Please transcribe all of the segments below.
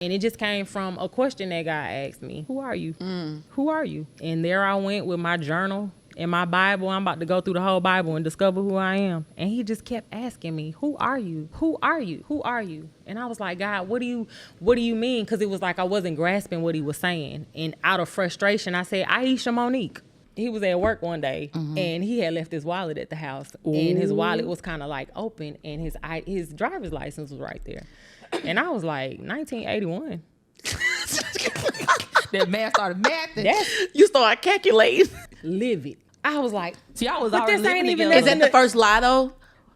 And it just came from a question that God asked me. Who are you? Who are you? And there I went with my journal and my Bible. I'm about to go through the whole Bible and discover who I am. And he just kept asking me, who are you? Who are you? Who are you? And I was like, God, what do you mean? Because it was like I wasn't grasping what he was saying. And out of frustration, I said, Aisha Monique. He was at work one day and he had left his wallet at the house. Ooh. And his wallet was kind of like open and his driver's license was right there. And I was like, 1981. That man started mathing. You started calculating. Live it. I was like, see, I was but already this ain't living even together. Is that the first lie though?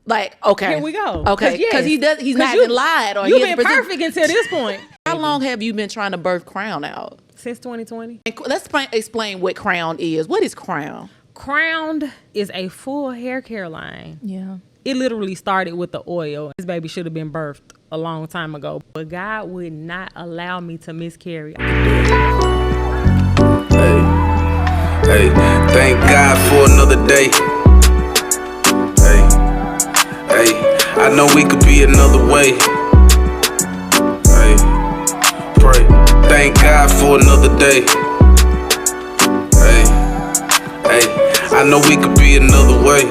Like, okay. Here we go. Okay. Because he's not even lied. Or you've been perfect until this point. How long have you been trying to birth Krowned out? Since 2020. Let's explain what Krowned is. What is Krowned? Krowned is a full hair care line. Yeah. It literally started with the oil. This baby should have been birthed a long time ago. But God would not allow me to miscarry. Hey, thank God for another day. Hey, I know we could be another way. Hey, pray. Thank God for another day. Hey, I know we could be another way.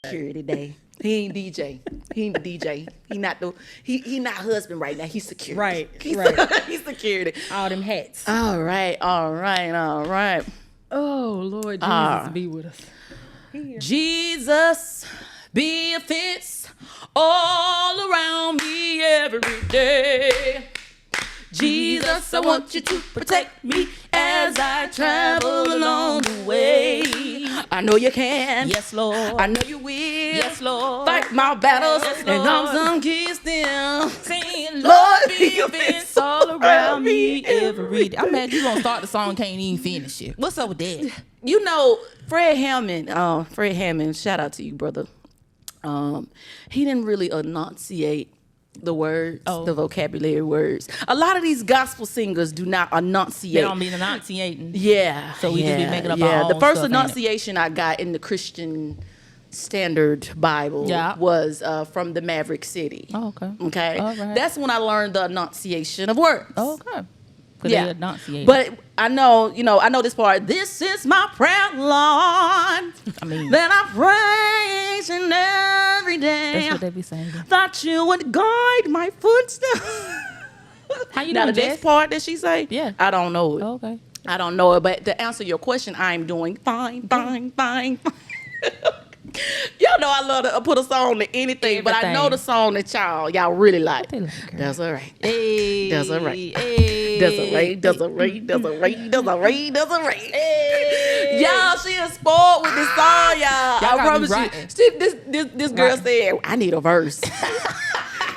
Security day. He ain't DJ. He ain't the DJ. He not husband right now. He's security. Right. He's security. All them hats. All right. Oh, Lord Jesus, be with us. Jesus benefits all around me every day. Jesus, I want you to protect me as I travel along the way. I know you can. Yes, Lord. I know you will. Yes, Lord. Fight my battles Yes, and Lord. I'm kiss them. Saying, Lord, Lord, be be events all around me every day. I'm mad you gonna start the song and can't even finish it. What's up with that? You know, Fred Hammond, shout out to you, brother. He didn't really enunciate the words, the vocabulary words. A lot of these gospel singers do not enunciate. They don't be enunciating. Yeah. So we just be making up our own the first stuff, enunciation I got in the Christian Standard Bible was from the Maverick City. Oh, okay. Okay. All right. That's when I learned the enunciation of words. Oh, okay. Yeah. They enunciate. But I know this part. This is my prayer, Lord. I mean, that I praise in every day. that's what they be saying. Thought you would guide my footsteps. How you Now doing, the Jess? next part that she say, Yeah. I don't know it. Oh, okay. I don't know it. But to answer your question, I'm doing fine. Y'all know I love to put a song to anything, but I know the song that y'all really like. They like, girl. That's all right. Hey, That's all right. Hey, Does a rate. Y'all, she is spoiled with this song, y'all. Y'all I gotta promise be you. writing. This girl said, I need a verse.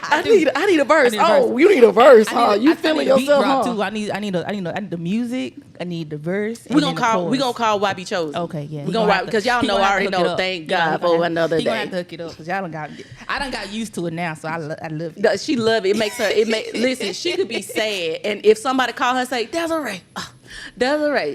I need a verse. I need a verse. Oh, you need a verse, huh? You feeling I need yourself, beat drop huh? too. I need the music. I need the verse. We gonna call YB Chosen. Okay, yeah. We gonna write because y'all know I already know. Thank God for another He gonna have day. to hook it up because I done got used to it now, so I love it. She love it. It makes her. Listen. She could be sad, and if somebody call her and say Desiree,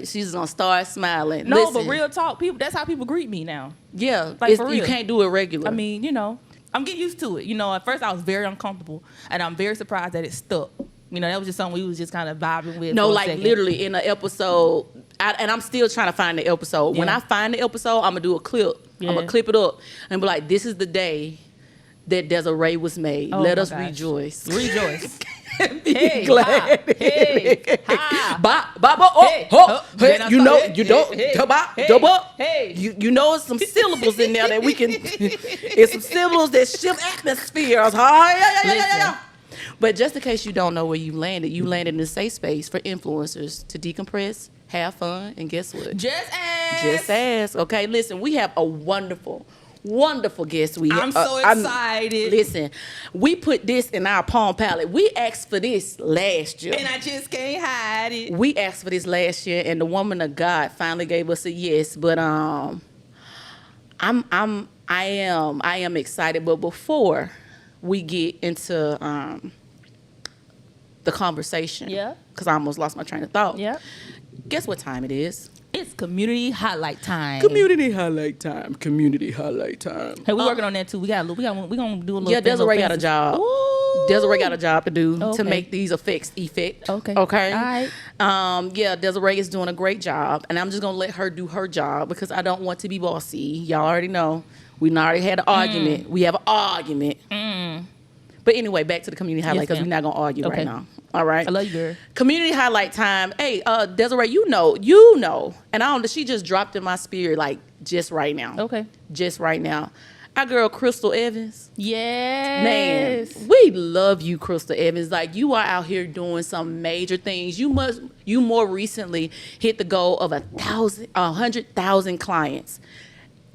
she's gonna start smiling. No, Listen, but real talk, people. That's how people greet me now. yeah, like, for you real. can't do it regular. I mean, I'm getting used to it. At first I was very uncomfortable, and I'm very surprised that it stuck. That was just something we was just kind of vibing with. no, for a like second. literally in an episode, and I'm still trying to find the episode. When Yeah. I find the episode, I'm gonna do a clip. Yeah. I'm gonna clip it up and be like, "This is the day that Desiree was made. Oh Let my us gosh. rejoice." Rejoice. Be Hey, glad. ha, hey, ha. Hey, Then I you start- know, hey, you don't, hey, hey, double. hey. You know, it's some syllables in there that we can. It's some syllables that shift atmospheres. Yeah. But just in case you don't know where you landed in a safe space for influencers to decompress, have fun, and guess what? Just ask. Just ask. Okay, listen, we have a wonderful guest. I'm so excited. Listen, we put this in our Palm Palette. We asked for this last year. And I just can't hide it. We asked for this last year, and the woman of God finally gave us a yes. But I am excited. But before we get into the conversation, Yeah. because I almost lost my train of thought. Yeah. Guess what time it is? It's community highlight time. Community highlight time. Community highlight time. Hey, we're working on that too. We gonna do a little. Yeah, Desiree got a fancy- job. Ooh. Desiree got a job to do to Okay. make these effects effect. Okay. Okay. All right. Yeah, Desiree is doing a great job, and I'm just gonna let her do her job because I don't want to be bossy. Y'all already know we already had an argument. We have an argument. But anyway, back to the community highlight because ma'am. we're not gonna argue Okay. right now. All right. I love you, girl. Community highlight time. Hey, Desiree, you know, and I don't. She just dropped in my spirit like just right now. Okay. Just right now. Our girl Crystal Evans. Yes. Man, we love you, Crystal Evans. Like, you are out here doing some major things. You more recently hit the goal of 100,000 clients.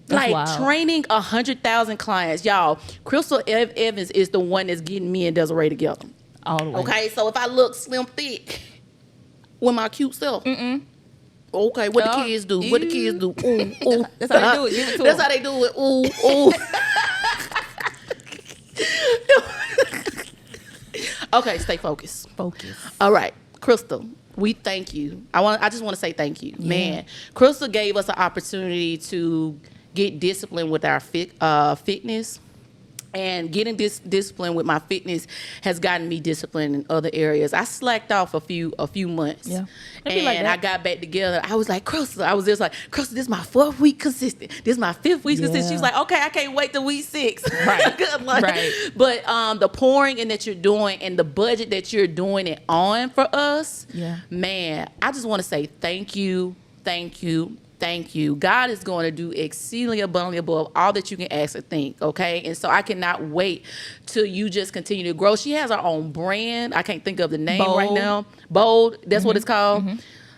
That's Like wild. training 100,000 clients, y'all. Crystal Evans is the one that's getting me and Desiree together. All the way. Okay, so if I look slim thick with my cute self, okay, what the kids do? What the kids do? Ooh, ooh. That's how they do it. Give it to That's them. how they do it. Ooh, ooh. Okay, stay focused. Focus. All right, Crystal, we thank you. I just want to say thank you. Man, Crystal gave us an opportunity to get disciplined with our fitness. And getting this discipline with my fitness has gotten me disciplined in other areas. I slacked off a few months. Yeah. It'd be like And that. I got back together. I was like, Crystal, I was just like, Crystal, this is my 4th week consistent. This is my 5th week consistent. She was like, okay, I can't wait till week 6. Right. Like, Right. But the pouring in that you're doing and the budget that you're doing it on for us, Yeah. man, I just want to say thank you, thank you, thank you. God is going to do exceedingly abundantly above all that you can ask or think, okay? And so I cannot wait till you just continue to grow. She has her own brand. I can't think of the name right Bold. now. Bold, that's what it's called.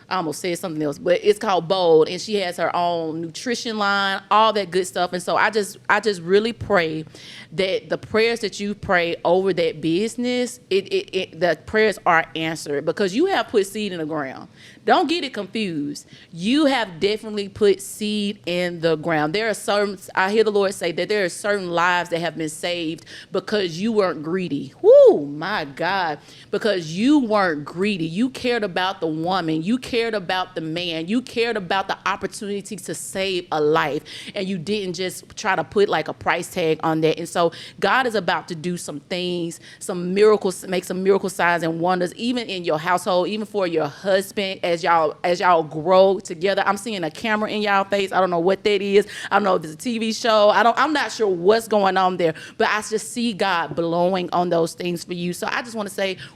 I almost said something else, but it's called Bold, and she has her own nutrition line, all that good stuff. And so I just really pray that the prayers that you pray over that business, the prayers are answered because you have put seed in the ground. Don't get it confused. You have definitely put seed in the ground. There are certain, I hear the Lord say that there are certain lives that have been saved because you weren't greedy. Whoo, my God. Because you weren't greedy. You cared about the woman. You cared about the man. You cared about the opportunity to save a life. And you didn't just try to put like a price tag on that. And so God is about to do some things, some miracles, make some miracle signs and wonders, even in your household, even for your husband, as y'all grow together. I'm seeing a camera in y'all face. I don't know what that is. I don't know if it's a TV show. I'm not sure what's going on there, but I just see God blowing on those things for you. So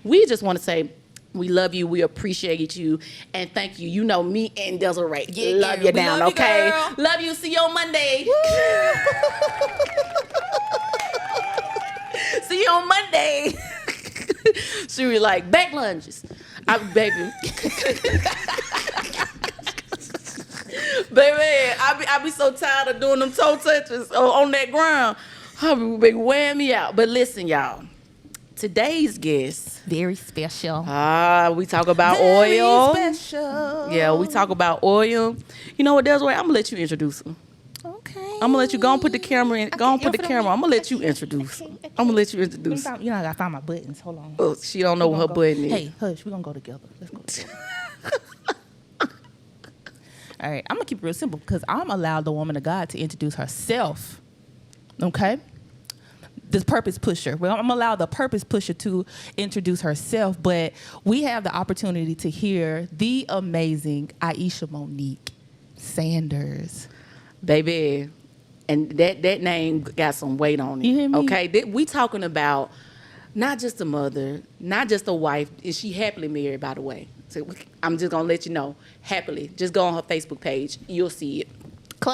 we just want to say, we love you. We appreciate you. And thank you. You know me and Desiree. Love girl. you down, Love you, okay? girl. Love you. See you on Monday. See you on Monday. She was like, back lunges. Baby, I be so tired of doing them toe touches on that ground. I be wearing me out. But listen, y'all. Today's guest, Very special. we talk about oil. Yeah, we talk about oil. You know what, Desiree? I'm gonna let you introduce her. Okay. I'm gonna let you go and put the camera in. Go and put the camera. I'm gonna let you introduce her. I'm gonna let you introduce her. You know, I gotta find my buttons. Hold on. Oh, she don't know what her button is. Hey, hush. We're gonna go together. Let's go together. All right. I'm gonna keep it real simple because I'm allowed the woman of God to introduce herself. Okay. This purpose pusher. Well, I'm allowed the purpose pusher to introduce herself, but we have the opportunity to hear the amazing Aisha Monique Sanders. Baby, and that name got some weight on it. You hear me? Okay, we talking about not just a mother, not just a wife. Is she happily married, by the way? So I'm just gonna let you know, happily. Just go on her Facebook page, you'll see it.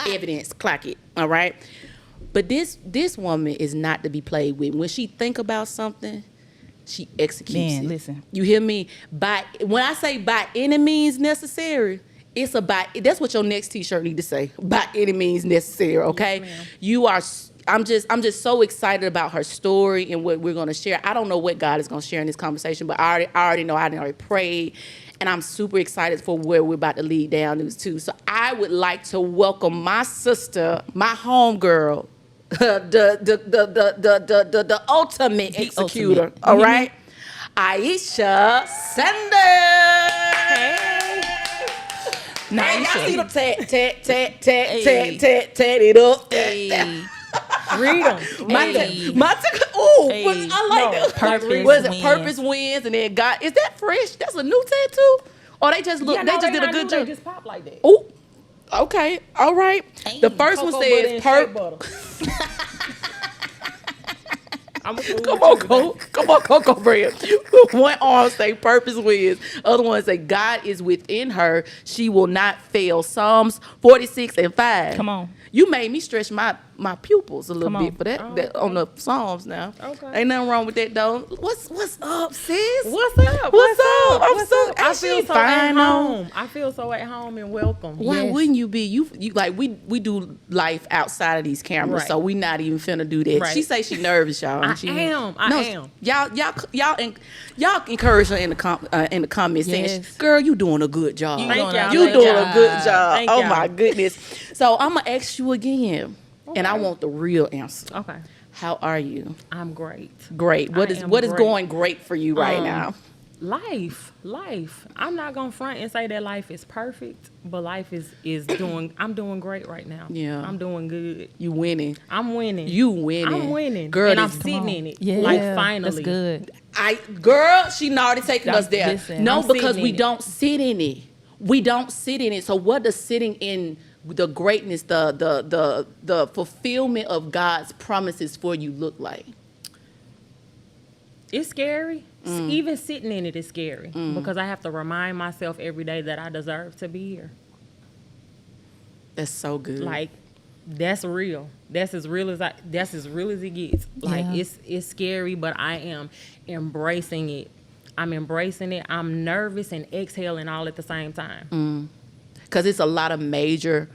Evidence, clock it. All right. But this woman is not to be played with. When she think about something, she executes it. Man, listen. You hear me? When I say by any means necessary, it's about, that's what your next t-shirt need to say. By any means necessary, okay? Yes, I'm just so excited about her story and what we're gonna share. I don't know what God is gonna share in this conversation, but I already know I already prayed. And I'm super excited for where we're about to lead down to. So I would like to welcome my sister, my homegirl, the ultimate executor. ultimate. All right, Aisha Sanders. Nah, Hey, you y'all should. see them tat it up. Hey. Read them. Hey. Ooh, Hey. I like No, that. Purpose What is it? wins. Purpose wins, and then God. Is that fresh? That's a new tattoo, or they just look? Yeah, they no, just did a not good new, job. They just pop like that. Ooh, okay, all right. Hey. The first one Cocoa butter says and shea butter. Come on, Cocoa Bread. One arm say purpose wins. Other one say God is within her. She will not fail. Psalms 46:5. Come on. You made me stretch my pupils a little Come on. bit for that, Oh, that on the Psalms now. Okay. Ain't nothing wrong with that though. What's up, sis? What's up? What's up? I'm What's so up? I ain't she feel so fine, at though? home. I feel so at home and welcome. Why Yes. wouldn't you be? You like we do life outside of these cameras, Right. so we not even finna do that. Right. She say she nervous, y'all. I She- am. I am. Y'all encourage her in the comment section. Yes. Girl, you doing a good job. You Thank doing y'all. a You good doing job. a good job. Thank Oh y'all. my goodness. So I'm gonna ask you again, and I Okay. want the real answer. Okay. How are you? I'm great. Great. What I is am what is great. going great for you right now? Life. I'm not gonna front and say that life is perfect, but life is doing. I'm doing great right now. Yeah. I'm doing good. You winning. I'm winning. You winning. I'm winning. Girl, and I'm this- sitting in it. Yeah, Like finally. That's good. Girl, she already taking us there. Listen, No, I'm because sitting we in it. don't sit in it. We don't sit in it. So what does sitting in the greatness, the fulfillment of God's promises for you look like? It's scary. Even sitting in it is scary because I have to remind myself every day that I deserve to be here. That's so good. Like that's real. That's as real as it gets. Like Yeah. it's scary, but I am embracing it. I'm embracing it. I'm nervous and exhaling all at the same time. because it's a lot of major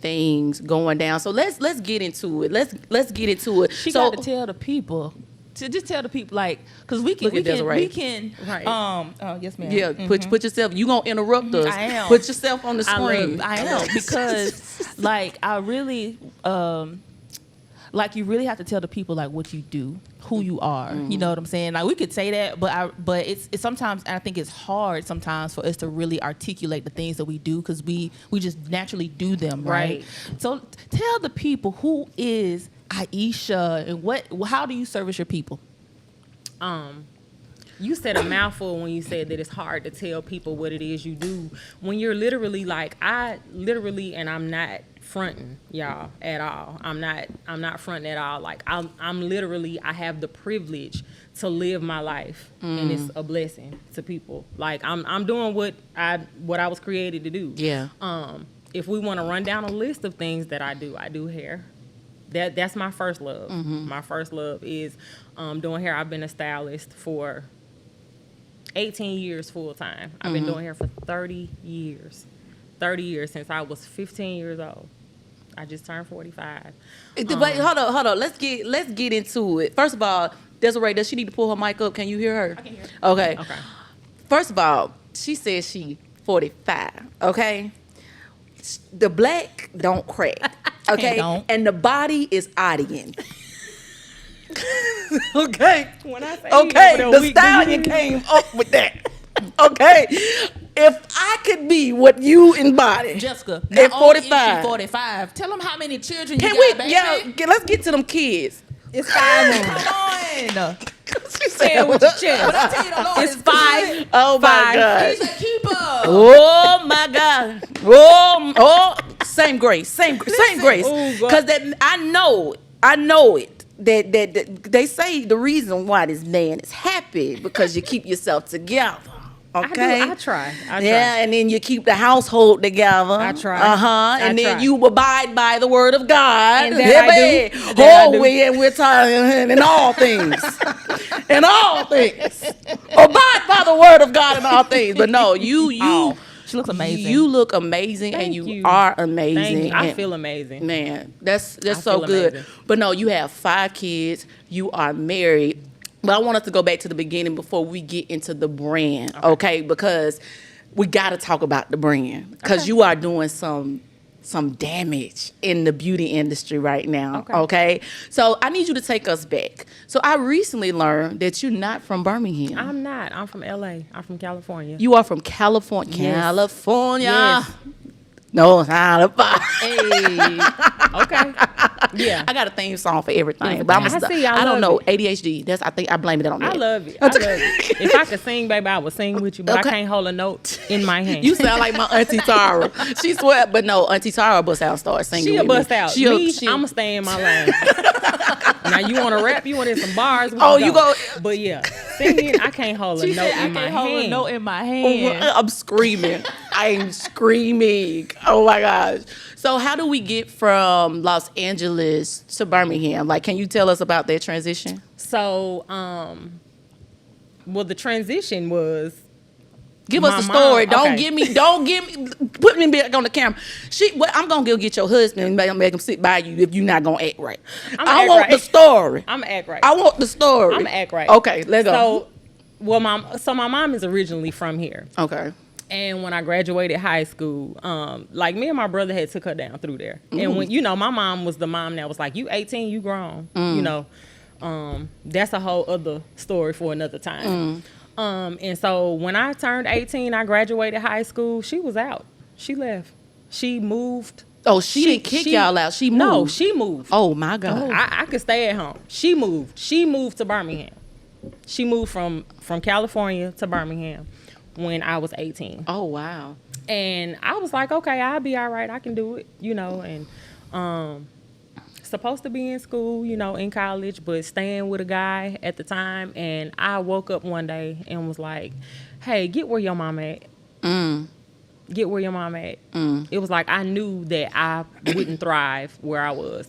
things going down. So let's get into it. Let's get into it. She so got to tell the people. To just tell the people, like, because we can, Look at Desiree. Right. yes, ma'am. yeah, put yourself. You gonna interrupt us? I am. Put yourself on the I love screen. it. I am because, like, I really, like, you really have to tell the people like what you do, who you are. You know what I'm saying? Like, we could say that, but it's sometimes, and I think it's hard sometimes for us to really articulate the things that we do because we just naturally do them, right? Right. So tell the people who is Aisha and how do you service your people? You said a mouthful when you said that it's hard to tell people what it is you do when you're literally like and I'm not fronting y'all at all. I'm not fronting at all. Like I'm literally, I have the privilege to live my life and it's a blessing to people. Like I'm doing what I was created to do. Yeah. If we want to run down a list of things that I do hair. That's my first love. My first love is doing hair. I've been a stylist for 18 years full time. I've been doing hair for 30 years. 30 years since I was 15 years old. I just turned 45. But hold on. Let's get into it. First of all, Desiree, does she need to pull her mic up? Can you hear her? I can hear her. Okay. Okay. First of all, she says she 45. Okay. The black don't crack. Okay. It don't. And the body is audience. Okay. When I say Okay, the stallion came up with that. Okay, if I could be what you embody, Jessica, at not only is she 45, 45, tell them how many children can you we? got, baby. Yeah, let's get to them kids. It's 5 more. Come on. She Say said, it with your chest. But I tell you, the Lord It's is 5. good. oh my 5. God! He's a keeper. Oh my God! Oh, same grace, same grace. Oh, God. Because that I know it. That they say the reason why this man is happy because you keep yourself together. Okay. I try. Yeah, and then you keep the household together. I try. And I then try. you abide by the word of God. And that I do. That I do. And we're talking in all things. In all things. Abide by the word of God in all things. But no, you She looks amazing. You look amazing and Thank you you. are amazing. Thank you. I And- feel amazing. Man, that's I so feel good. amazing. But no, you have 5 kids. You are married. But I want us to go back to the beginning before we get into the brand, okay? Because we got to talk about the brand because you are doing some some damage in the beauty industry right now. Okay. So I need you to take us back. So I recently learned that you're not from Birmingham. I'm not. I'm from LA. I'm from California. You are from California. Yes. California. Yes. No, how to buy. Hey. Okay. Yeah. I got a theme song for everything, but I see, I don't love know. it. ADHD. I think I blame it on that. I love it. I love it. If I could sing, baby, I would sing with you, but Okay. I can't hold a note in my hand. You sound like my auntie Tara. She swear, but no, auntie Tara bust out, start singing. She'll with bust me. out. I'ma stay in my lane. Now you want to rap? You want in some bars? We Oh, can you go. But yeah, singing, I can't hold a She note said, I in my can't hold a hand. note in my hand. I'm screaming. I'm screaming. Oh my gosh. So how do we get from Los Angeles to Birmingham? Like, can you tell us about that transition? So, well, the transition was. Give My us the mom- story. Don't okay. give me, put me back on the camera. I'm going to go get your husband and make him sit by you if you're not going to act right. I want the story. I'm gonna act right. I want the story. I'm gonna act right. Okay, let's go. So, well, my mom is originally from here. Okay. And when I graduated high school, like me and my brother had took her down through there. And when, my mom was the mom that was like, you 18, you grown, that's a whole other story for another time. And so when I turned 18, I graduated high school. She was out. She left. She moved. Oh, she didn't kick y'all out. She moved. No, she moved. Oh my God. I could stay at home. She moved. She moved to Birmingham. She moved from California to Birmingham when I was 18. Oh wow. And I was like, okay, I'll be all right. I can do it, and supposed to be in school, in college, but staying with a guy at the time. And I woke up one day and was like, hey, get where your mom at. Get where your mom at. It was like I knew that I wouldn't thrive where I was.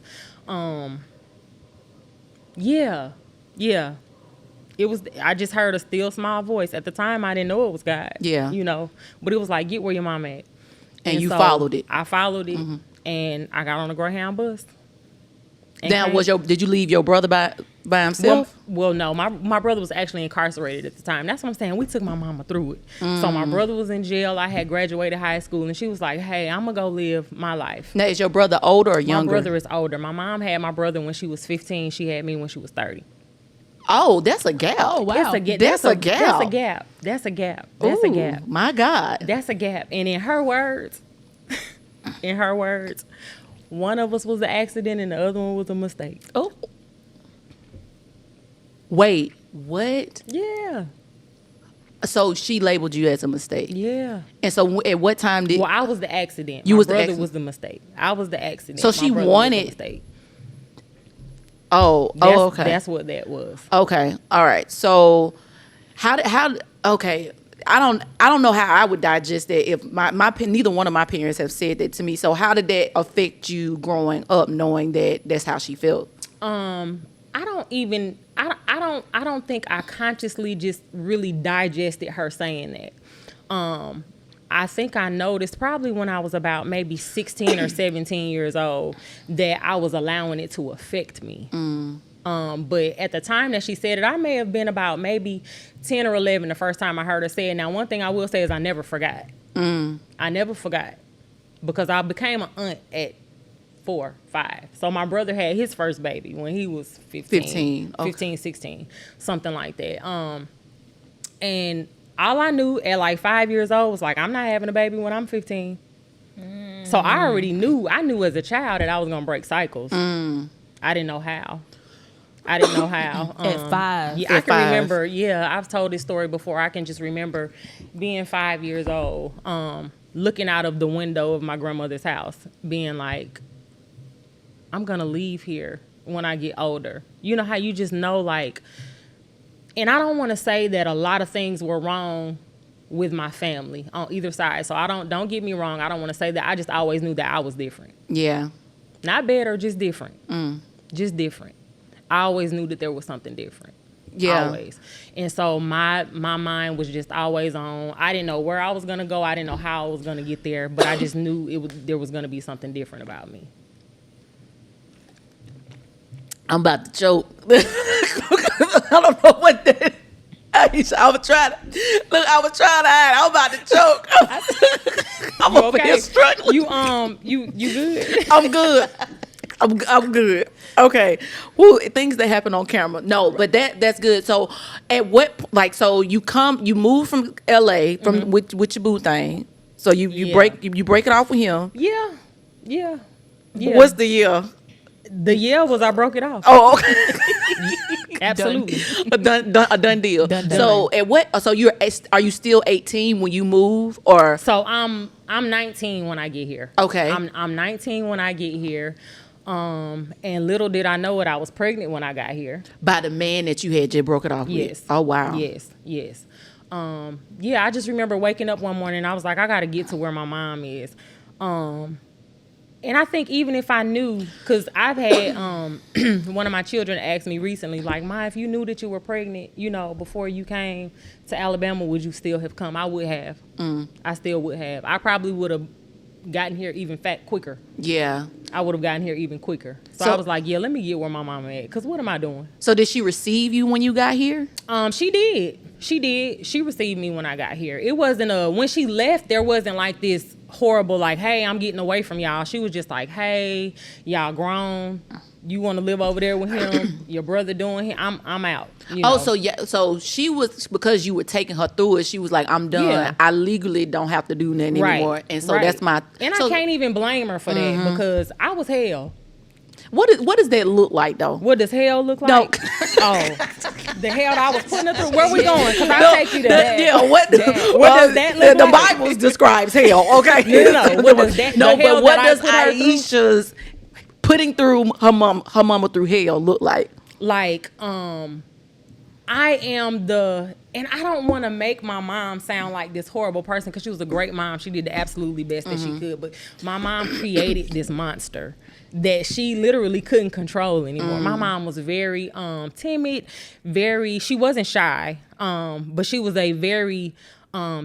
Yeah. It was. I just heard a still small voice. At the time, I didn't know it was God. Yeah. But it was like, get where your mom at. And you followed it. I followed it, and I got on the Greyhound bus. And Now, came- did you leave your brother by himself? Well, no. My brother was actually incarcerated at the time. That's what I'm saying. We took my mama through it. So my brother was in jail. I had graduated high school, and she was like, hey, I'm going to go live my life. Now, is your brother older or younger? My brother is older. My mom had my brother when she was 15. She had me when she was 30. Oh, that's a gap. Oh, wow. That's a gap. That's a gap. That's a gap. That's a gap. That's a Ooh, gap. My God. That's a gap. And in her words, one of us was an accident and the other one was a mistake. Oh. Wait, what? Yeah. So she labeled you as a mistake. Yeah. And so at what time did... Well, I was the accident. You My was the brother accident. was the mistake. I was the accident. So My she brother was the wanted- mistake. okay. That's what that was. Okay. All right. So okay. I don't know how I would digest that if neither one of my parents have said that to me. So how did that affect you growing up knowing that that's how she felt? I don't think I consciously just really digested her saying that. I think I noticed probably when I was about maybe 16 or 17 years old that I was allowing it to affect me. But at the time that she said it, I may have been about maybe 10 or 11 the first time I heard her say it. Now, one thing I will say is I never forgot. I never forgot because I became an aunt at 4, 5. So my brother had his first baby when he was 15, Okay. 15, 16, something like that. And all I knew at like 5 years old was like, I'm not having a baby when I'm 15. So I already knew. I knew as a child that I was going to break cycles. I didn't know how. At 5. Yeah, I At can 5. remember. Yeah, I've told this story before. I can just remember being 5 years old, looking out of the window of my grandmother's house, being like, I'm going to leave here when I get older. You know how you just know, like, and I don't want to say that a lot of things were wrong with my family on either side. So don't get me wrong. I don't want to say that. I just always knew that I was different. Yeah. Not better, just different. Just different. I always knew that there was something different. Yeah. Always. And so my mind was just always on. I didn't know where I was going to go. I didn't know how I was going to get there, but I just knew there was going to be something different about me. I'm about to choke. I don't know what that. Aisha, I was trying to hide. I'm about to choke. I'm You over here struggling. You good? I'm good. I'm good. Okay. Woo, things that happen on camera. No, but that's good. So at what so you move from LA from with your boo thing. So you break it off with him. Yeah. What's the year? The year was I broke it off. Oh, okay. Absolutely. a done deal. Done. So at what? So are you still 18 when you move, or? So I'm 19 when I get here. Okay. I'm 19 when I get here. And little did I know it, I was pregnant when I got here. By the man that you had just broke it off Yes. with? Oh, wow. Yes. Yeah, I just remember waking up one morning and I was like, I got to get to where my mom is. And I think even if I knew, because I've had one of my children ask me recently, like, Ma, if you knew that you were pregnant, before you came to Alabama, would you still have come? I would have. I still would have. I probably would have gotten here even quicker. Yeah. I would have gotten here even quicker. So I was like, yeah, let me get where my mama at. Because what am I doing? So did she receive you when you got here? She did. She received me when I got here. It wasn't when she left, there wasn't like this horrible, like, hey, I'm getting away from y'all. She was just like, hey, y'all grown. You want to live over there with him? Your brother doing him? I'm out. Oh, so yeah. So she was, because you were taking her through it, she was like, I'm done. Yeah. I legally don't have to do nothing anymore. And so that's my... And so, I can't even blame her for that because I was hell. What does that look like, though? What does hell look like? No. The hell that I was putting her through. Where we going? Because I'll take you to that. Yeah, what does that look the like? Bible describes hell, okay? No, what does that, no, the hell but what that does I put her through? Aisha's putting through her mama through hell look like? Like, I am and I don't want to make my mom sound like this horrible person because she was a great mom. She did the absolutely best that she could. But my mom created this monster that she literally couldn't control anymore. My mom was very timid, she wasn't shy, but she was a very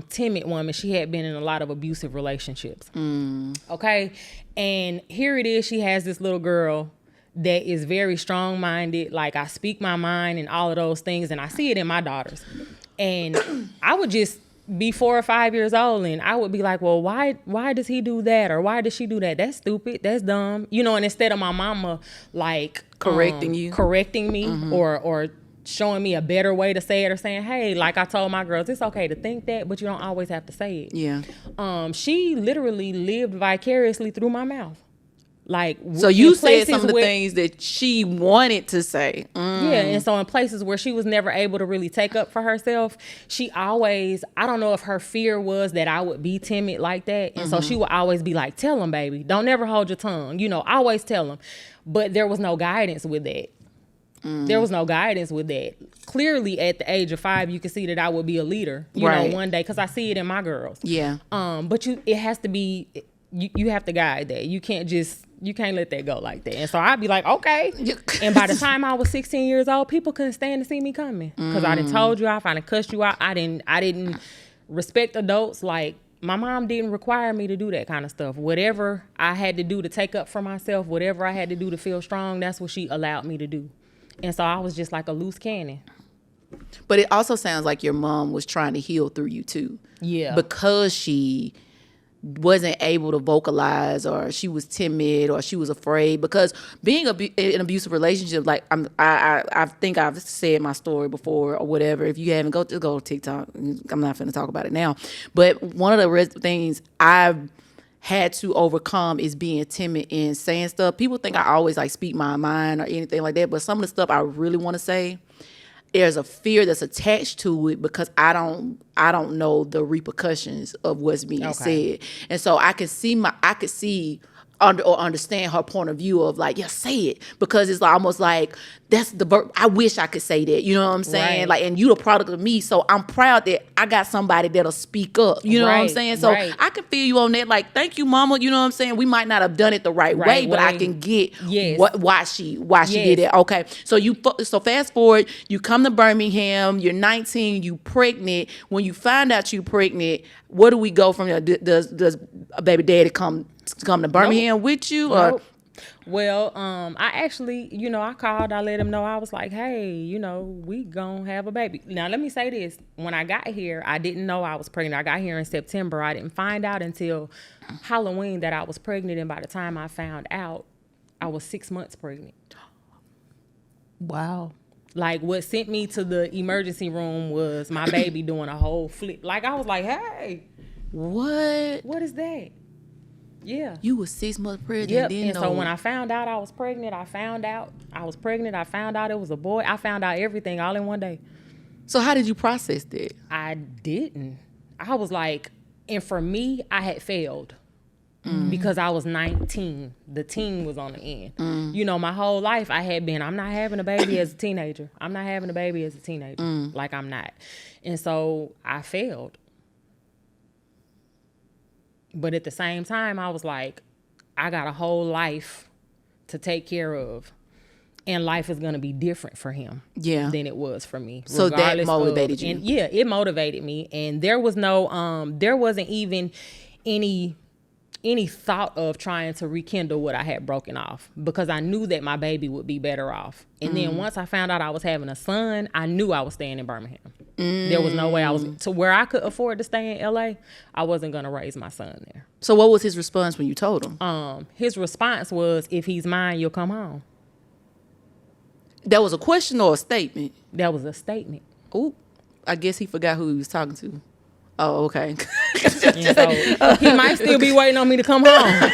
timid woman. She had been in a lot of abusive relationships. Okay? And here it is, she has this little girl that is very strong-minded. Like, I speak my mind and all of those things, and I see it in my daughters. And I would just be 4 or 5 years old, and I would be like, well, why does he do that? Or why does she do that? That's stupid. That's dumb. And instead of my mama, like... correcting me or showing me a better way to say it, or saying, hey, like I told my girls, it's okay to think that, but you don't always have to say it. Yeah. She literally lived vicariously through my mouth. Like, so you said some of the things that she wanted to say. Yeah, and so in places where she was never able to really take up for herself, she always, I don't know if her fear was that I would be timid like that, and so she would always be like, tell him, baby, don't never hold your tongue, always tell him. But there was no guidance with that. There was no guidance with that. Clearly, at the age of 5, you can see that I would be a leader, one day, because I see it in my girls. Yeah. But it has to be, you have to guide that. You can't let that go like that. And so I'd be like, okay. And by the time I was 16 years old, people couldn't stand to see me coming because I done told you off, I done cussed you out. I didn't respect adults. Like, my mom didn't require me to do that kind of stuff. Whatever I had to do to take up for myself, whatever I had to do to feel strong, that's what she allowed me to do. And so I was just like a loose cannon. But it also sounds like your mom was trying to heal through you too. Yeah. Because she wasn't able to vocalize, or she was timid, or she was afraid. Because being in an abusive relationship, like I think I've said my story before or whatever. If you haven't, go to TikTok. I'm not finna talk about it now. But one of the things I've had to overcome is being timid and saying stuff. People think I always like speak my mind or anything like that, but some of the stuff I really want to say, there's a fear that's attached to it because I don't know the repercussions of what's being said. And so I could see or understand her point of view of like, yeah, say it, because it's like almost like that's the verb. I wish I could say that, you know what I'm saying? Right. Like, and you the product of me, so I'm proud that I got somebody that'll speak up. You know what I'm saying? So I can feel you on that. Like, thank you, mama. You know what I'm saying? We might not have done it the right way, but I can get why she did it. Okay, so fast forward, you come to Birmingham. You're 19. You pregnant. When you find out you pregnant, where do we go from there? Does a baby daddy come to Birmingham with you? Or? Well, I actually, I called, I let him know. I was like, hey, we gonna have a baby. Now, let me say this. When I got here, I didn't know I was pregnant. I got here in September. I didn't find out until Halloween that I was pregnant. And by the time I found out, I was 6 months pregnant. Wow. Like, what sent me to the emergency room was my baby doing a whole flip. Like, I was like, hey. What is that? Yeah. You was 6 months pregnant. Yep. And so when I found out I was pregnant, I found out it was a boy. I found out everything all in one day. So how did you process that? I didn't. I was like, and for me, I had failed because I was 19. The teen was on the end. My whole life I had been, I'm not having a baby as a teenager. I'm not having a baby as a teenager. Like, I'm not. And so I failed. But at the same time, I was like, I got a whole life to take care of. And life is going to be different for him than it was for me. So that motivated you? And yeah, it motivated me. And there was there wasn't even any thought of trying to rekindle what I had broken off, because I knew that my baby would be better off. And then once I found out I was having a son, I knew I was staying in Birmingham. There was no way I was to where I could afford to stay in LA. I wasn't going to raise my son there. So what was his response when you told him? His response was, if he's mine, you'll come home. That was a question or a statement? That was a statement. Ooh, I guess he forgot who he was talking to. Oh, okay. So he might still be waiting on me to come home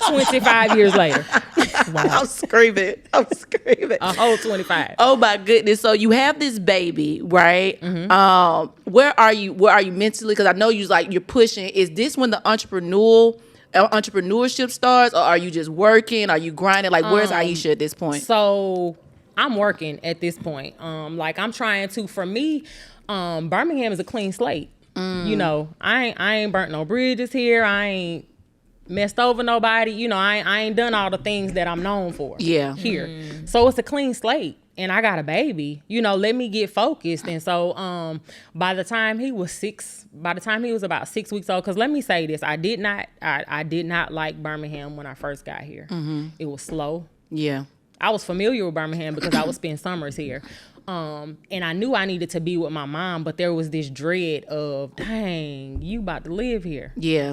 25 years later. Wow. I'm screaming. A whole 25. Oh my goodness. So you have this baby, right? Where are you mentally? Because I know you're pushing. Is this when the entrepreneurship starts, or are you just working? Are you grinding? Like, where's Aisha at this point? So I'm working at this point. I'm trying to, for me, Birmingham is a clean slate. I ain't burnt no bridges here. I ain't messed over nobody. I ain't done all the things that I'm known for here. So it's a clean slate. And I got a baby, let me get focused. And so by the time he was about 6 weeks old, because let me say this, I did not like Birmingham when I first got here. It was slow. Yeah. I was familiar with Birmingham because I would spend summers here. And I knew I needed to be with my mom, but there was this dread of, dang, you about to live here. Yeah.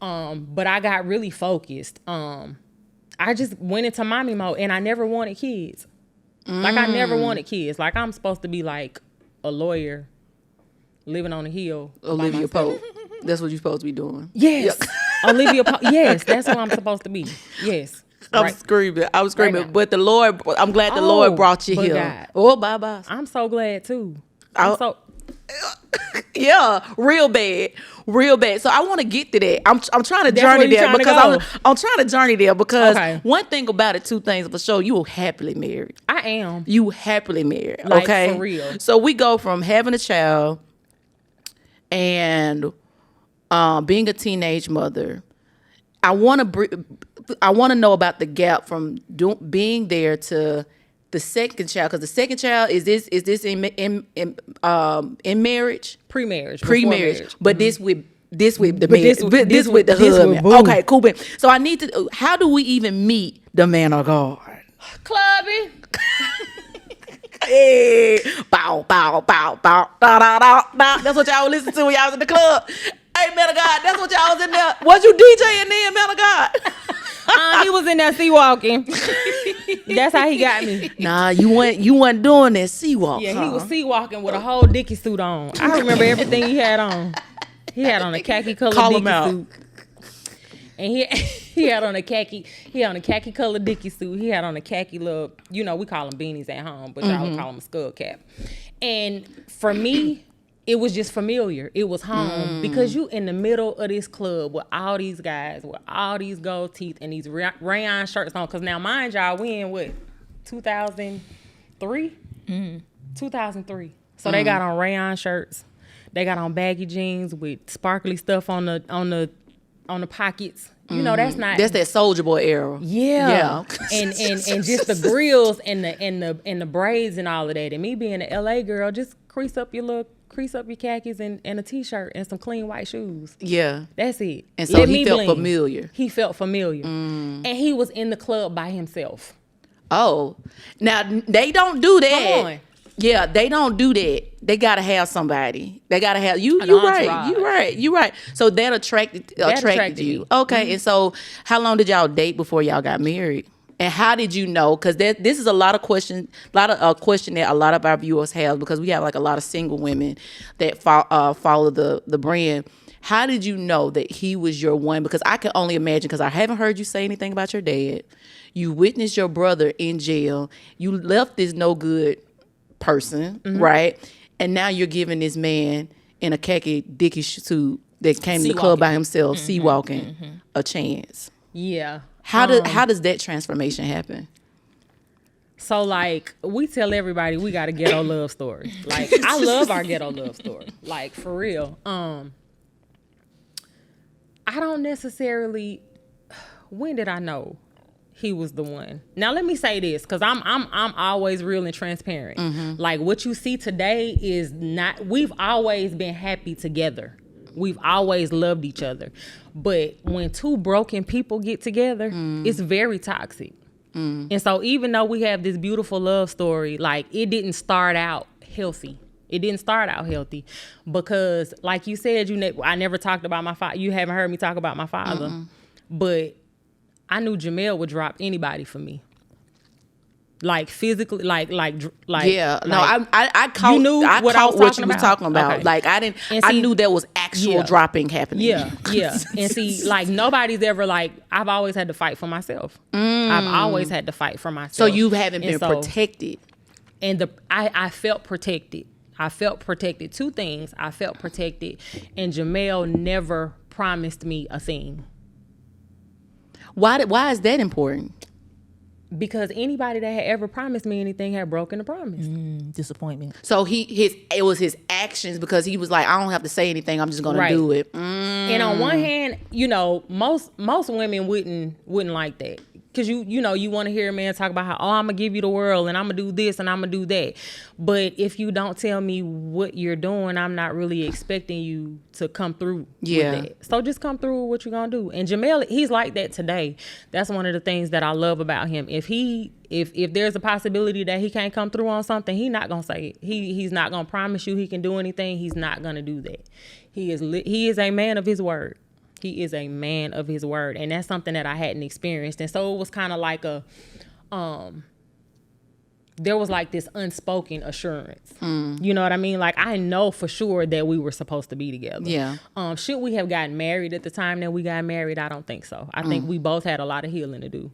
But I got really focused. I just went into mommy mode, and I never wanted kids. Like, I never wanted kids. Like, I'm supposed to be like a lawyer living on a hill. Olivia Pope. That's what you're supposed to be doing. Yes. Olivia Pope. Yes, that's what I'm supposed to be. Yes. I'm screaming. Right, but the Lord, I'm glad the Lord brought you here. God. Oh, bye-bye. I'm so glad, too. Yeah, real bad. So I want to get to that. I'm trying to journey there because I'm trying to journey there because one thing about it, two things for sure, you are happily married. I am. You happily married, like, okay? For real. So we go from having a child and being a teenage mother. I want to know about the gap from being there to the second child, because the second child is this in marriage, pre-marriage, but this with the husband. Okay, cool. So I need to. How do we even meet the man of God? Clubbing. Hey, bow, bow, bow, bow, da da da da. That's what y'all listen to when y'all was in the club. Hey, man of God, that's what y'all was in there. Was you DJing then, man of God? He was in there sea walking. That's how he got me. Nah, you wasn't doing that sea walk. Yeah, he was sea walking with a whole Dickie suit on. I remember everything he had on. He had on a khaki colored Dickie suit. And he had on a khaki colored Dickie suit. He had on a khaki little, we call them beanies at home, but y'all would call them a skull cap. And for me, it was just familiar. It was home because you in the middle of this club with all these guys with all these gold teeth and these rayon shirts on. Because now, mind y'all, we in what, 2003? 2003. So they got on rayon shirts. They got on baggy jeans with sparkly stuff on the pockets. That's that Soulja Boy era. Yeah. and just the grills and the braids and all of that. And me being an LA girl, just crease up your little crease up your khakis and a t-shirt and some clean white shoes. Yeah. That's it. And so he felt familiar. He felt familiar. And he was in the club by himself. Oh. Now, they don't do that. Come on. Yeah, they don't do that. They gotta have somebody. They gotta have you. You right. So that attracted you. Okay, and so how long did y'all date before y'all got married? And how did you know? Because this is a lot of question that a lot of our viewers have, because we have like a lot of single women that follow the brand. How did you know that he was your one? Because I can only imagine, because I haven't heard you say anything about your dad. You witnessed your brother in jail. You left this no good person, right? And now you're giving this man in a khaki dicky suit that came to the club by himself, sea walking, a chance. Yeah. How does that transformation happen? So like we tell everybody we got a ghetto love story. Like I love our ghetto love story. Like for real. I don't necessarily. When did I know he was the one? Now let me say this, because I'm always real and transparent. Like what you see today is not. We've always been happy together. We've always loved each other. But when two broken people get together, it's very toxic. And so even though we have this beautiful love story, like it didn't start out healthy. It didn't start out healthy because, like you said, I never talked about my father. You haven't heard me talk about my father. But I knew Jamel would drop anybody for me. Like physically, like yeah. No, I caught. You knew what you were talking about. Okay. Like I didn't. I knew there was actual dropping happening. Yeah. And see, like nobody's ever like. I've always had to fight for myself. I've always had to fight for myself. So you haven't been protected. And I felt protected. I felt protected. Two things. I felt protected, and Jamel never promised me a thing. Why is that important? Because anybody that had ever promised me anything had broken the promise. Disappointment. So it was his actions, because he was like, I don't have to say anything. I'm just gonna do it. And on one hand, most women wouldn't like that. Because you want to hear a man talk about how, I'm going to give you the world and I'm going to do this and I'm going to do that. But if you don't tell me what you're doing, I'm not really expecting you to come through with that. So just come through with what you're going to do. And Jamel, he's like that today. That's one of the things that I love about him. If there's a possibility that he can't come through on something, he's not going to say it. He's not going to promise you he can do anything. He's not going to do that. He is a man of his word. He is a man of his word. And that's something that I hadn't experienced. And so it was kind of like there was like this unspoken assurance. You know what I mean? Like I know for sure that we were supposed to be together. Yeah. Should we have gotten married at the time that we got married? I don't think so. I think we both had a lot of healing to do.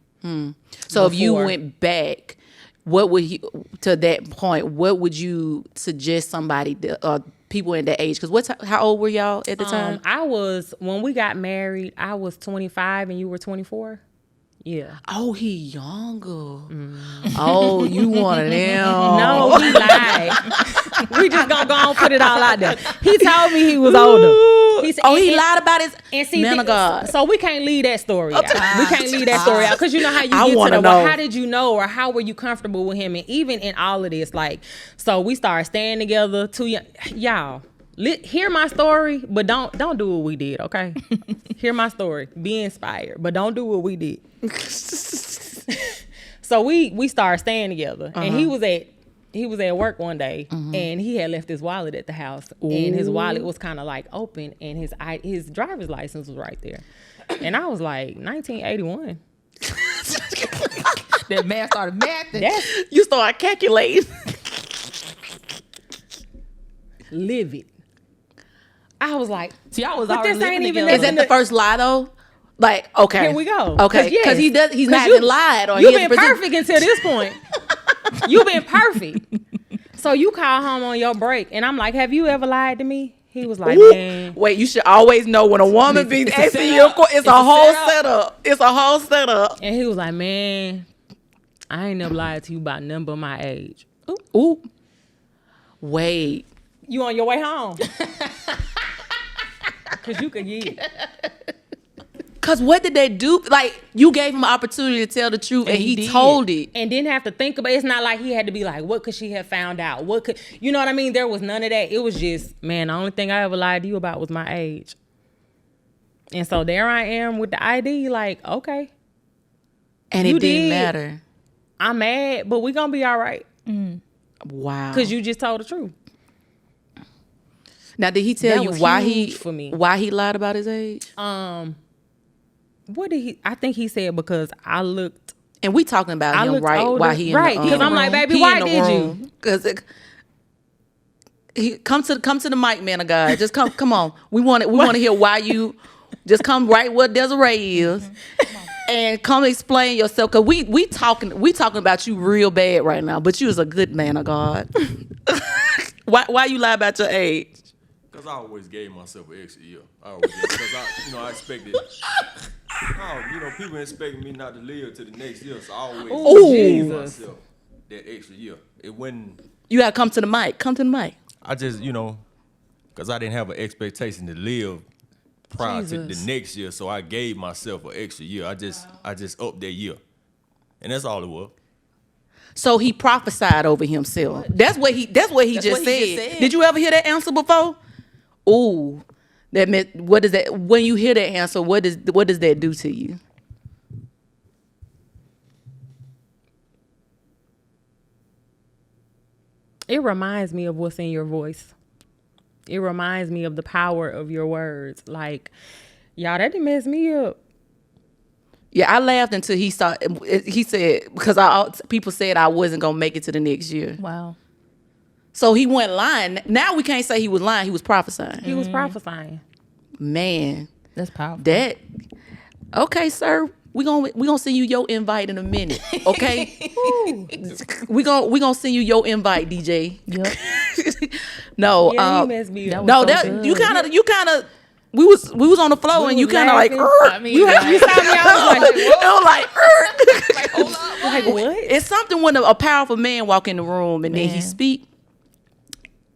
So if you went back, what would to that point, what would you suggest somebody people in that age? Because how old were y'all at the time? When we got married, I was 25 and you were 24. Yeah. Oh, he younger. Oh, you one of them. No, he lied. We just gonna go and put it all out there. He told me he was older. He lied about his man of God. So we can't leave that story out. We can't leave that story out, because you know how you get to well, how did you know, or how were you comfortable with him? And even in all of this, like, so we started staying together. Y'all, hear my story, but don't do what we did, okay? Hear my story, be inspired, but don't do what we did. So we started staying together, and he was at work one day, and he had left his wallet at the house. And his wallet was kind of like open, and his driver's license was right there. And I was like, 1981. That man started mathing. You started calculating. Livid. I was like, see, I was but already this ain't even. Is that the first lie though? Like, okay, here we go. Okay, because he's not even lied, or you've been perfect until this point. You've been perfect. So you call home on your break, and I'm like, have you ever lied to me? He was like, man. Wait, you should always know when a woman be asking you a question. It's a whole setup. It's a whole setup. And he was like, man, I ain't never lied to you about nothing but my age. Ooh. Wait. You on your way home? Because you could get it. Cause what did they do? Like, you gave him an opportunity to tell the truth, and he told it, and didn't have to think about it. It's not like he had to be like, what could she have found out? What could, you know what I mean? There was none of that. It was just, man, the only thing I ever lied to you about was my age. And so there I am with the ID, like, okay. And it didn't matter. I'm mad, but we gonna be all right. Wow. Because you just told the truth. Now, did he tell you why he lied about his age? What did he? I think he said because I looked. And we talking about him, right? Older, why he in right? Because I'm like, baby, why did you? Because he come to the mic, man of God. Just come on. We want to hear why you. Just come right where Desiree is, and come explain yourself. Cause we talking about you real bad right now. But you was a good man of God. Why you lie about your age? Because I always gave myself an extra year. Because I expected. People expecting me not to live to the next year, so I always gave myself that extra year. It wasn't. You gotta come to the mic. Come to the mic. I just, because I didn't have an expectation to live prior to the next year, so I gave myself an extra year. I just upped that year, and that's all it was. So he prophesied over himself. That's what he just said. Did you ever hear that answer before? Ooh, that meant, what is that? When you hear that answer, what does that do to you? It reminds me of what's in your voice. It reminds me of the power of your words. Like, y'all, that didn't mess me up. Yeah, I laughed until he said, because people said I wasn't going to make it to the next year. Wow. So he went lying. Now we can't say he was lying. He was prophesying. He was prophesying. Man. That's powerful. Okay, sir. We gonna send you your invite in a minute, okay? we gonna send you your invite, DJ. Yep. No, he messed me up. no, that you kind of. We was on the floor and you kind of like. I mean, you saw me. I was like, it was like, hold up. Like what? It's something when a powerful man walk in the room and then he speak.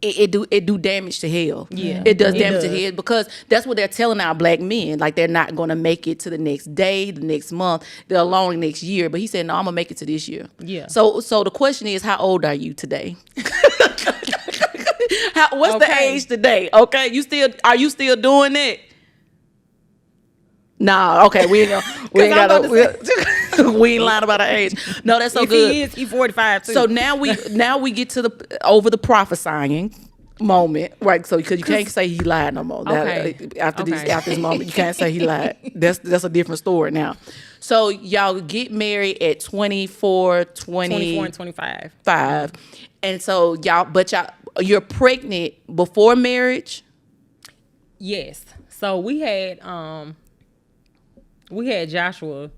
It do damage to hell. Yeah, it does damage to hell, because that's what they're telling our black men. Like, they're not going to make it to the next day, the next month, they're along next year. But he said, no, I'm gonna make it to this year. Yeah. So the question is, how old are you today? What's the age today? Okay, are you still doing that? Nah, okay, we ain't lying about our age. No, that's so if good. He's 45 too. So now we get to the prophesying moment, right? So because you can't say he lied no more. After this moment, you can't say he lied. That's a different story now. So y'all get married at 24 and 25. And so you're pregnant before marriage? Yes. So we had Joshua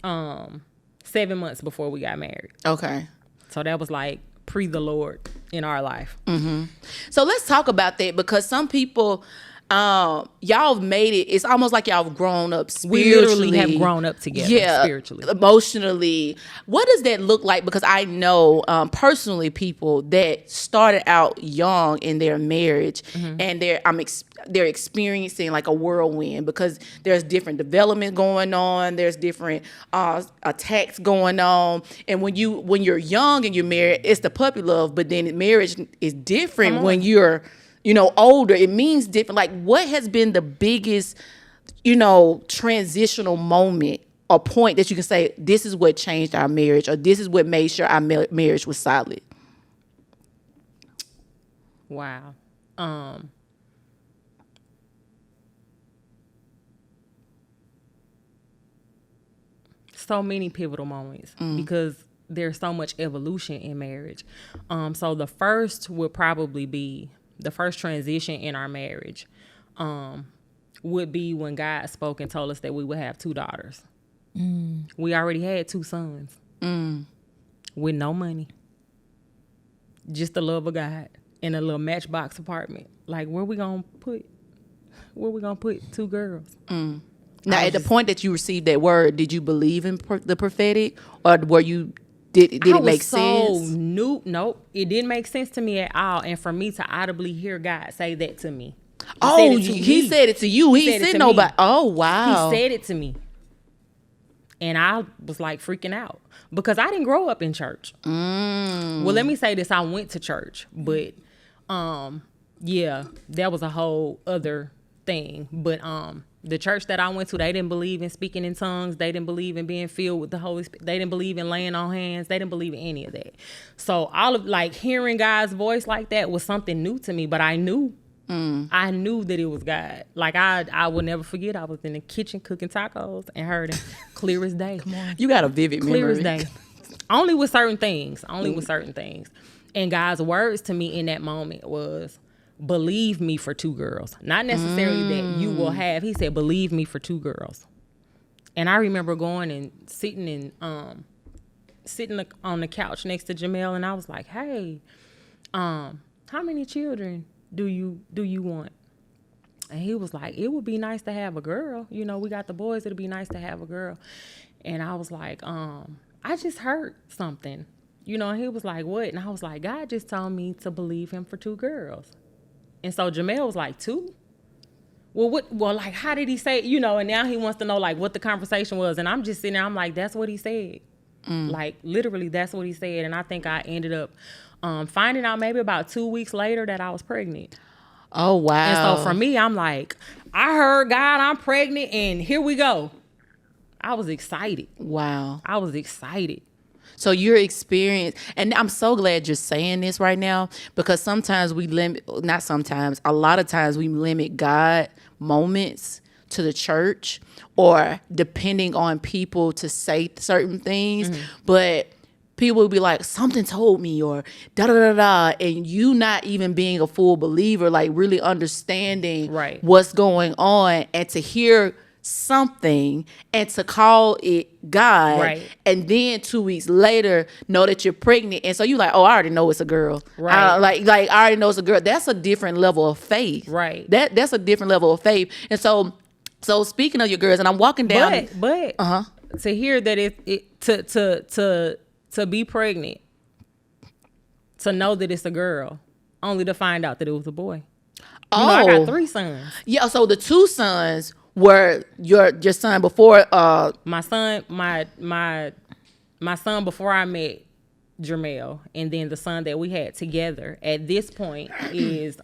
7 months before we got married. Okay. So that was like pre the Lord in our life. Mm-hmm. So let's talk about that, because some people, y'all have made it. It's almost like y'all have grown up spiritually. We literally have grown up together, spiritually, emotionally. What does that look like? Because I know personally people that started out young in their marriage, and they're experiencing like a whirlwind, because there's different development going on, there's different attacks going on, and when you're young and you're married, it's the puppy love, but then marriage is different when you're older. It means different. Like, what has been the biggest transitional moment or point that you can say, this is what changed our marriage, or this is what made sure our marriage was solid? Wow. So many pivotal moments, because there's so much evolution in marriage. So the first would probably be the first transition in our marriage, would be when God spoke and told us that we would have 2 daughters. We already had 2 sons with no money, just the love of God in a little matchbox apartment. Like, where we gonna put 2 girls? Now, at the point that you received that word, did you believe in the prophetic, or were you? Did it make sense? Nope, it didn't make sense to me at all. And for me to audibly hear God say that to me, He said it to you. He ain't said nobody. Oh, wow. He said it to me. And I was like freaking out because I didn't grow up in church. Well, let me say this. I went to church, but yeah, that was a whole other thing. But the church that I went to, they didn't believe in speaking in tongues. They didn't believe in being filled with the Holy Spirit. They didn't believe in laying on hands. They didn't believe in any of that. So all of like hearing God's voice like that was something new to me, but I knew that it was God. Like I will never forget. I was in the kitchen cooking tacos and heard him clear as day. Come on. You got a vivid memory. Clear as day. Only with certain things. And God's words to me in that moment was, believe me for 2 girls. Not necessarily that you will have. He said, believe me for 2 girls. And I remember going and sitting on the couch next to Jamel, and I was like, hey, how many children do you want? And he was like, it would be nice to have a girl. You know, we got the boys. It'd be nice to have a girl. And I was like, I just heard something. You know, and he was like, what? And I was like, God just told me to believe him for 2 girls. And so Jamel was like, 2? Well, like, how did he say it? You know, and now he wants to know, like, what the conversation was. And I'm just sitting there, I'm like, that's what he said. Like, literally, that's what he said. And I think I ended up finding out maybe about 2 weeks later that I was pregnant. Oh, wow. And so for me, I'm like, I heard God, I'm pregnant, and here we go. I was excited. Wow. I was excited. So your experience, and I'm so glad you're saying this right now, because sometimes we limit, not sometimes, a lot of times we limit God moments to the church or depending on people to say certain things. But people will be like, something told me, or da-da-da-da, and you not even being a full believer, like really understanding what's going on, and to hear something and to call it God, and then 2 weeks later know that you're pregnant, and so you like, oh, I already know it's a girl, like I already know it's a girl. That's a different level of faith, that's a different level of faith. And so speaking of your girls, and I'm walking down, but to hear that to be pregnant, to know that it's a girl, only to find out that it was a boy. You know, I got 3 sons. Yeah, so the 2 sons were your son before my son before I met Jermel, and then the son that we had together at this point is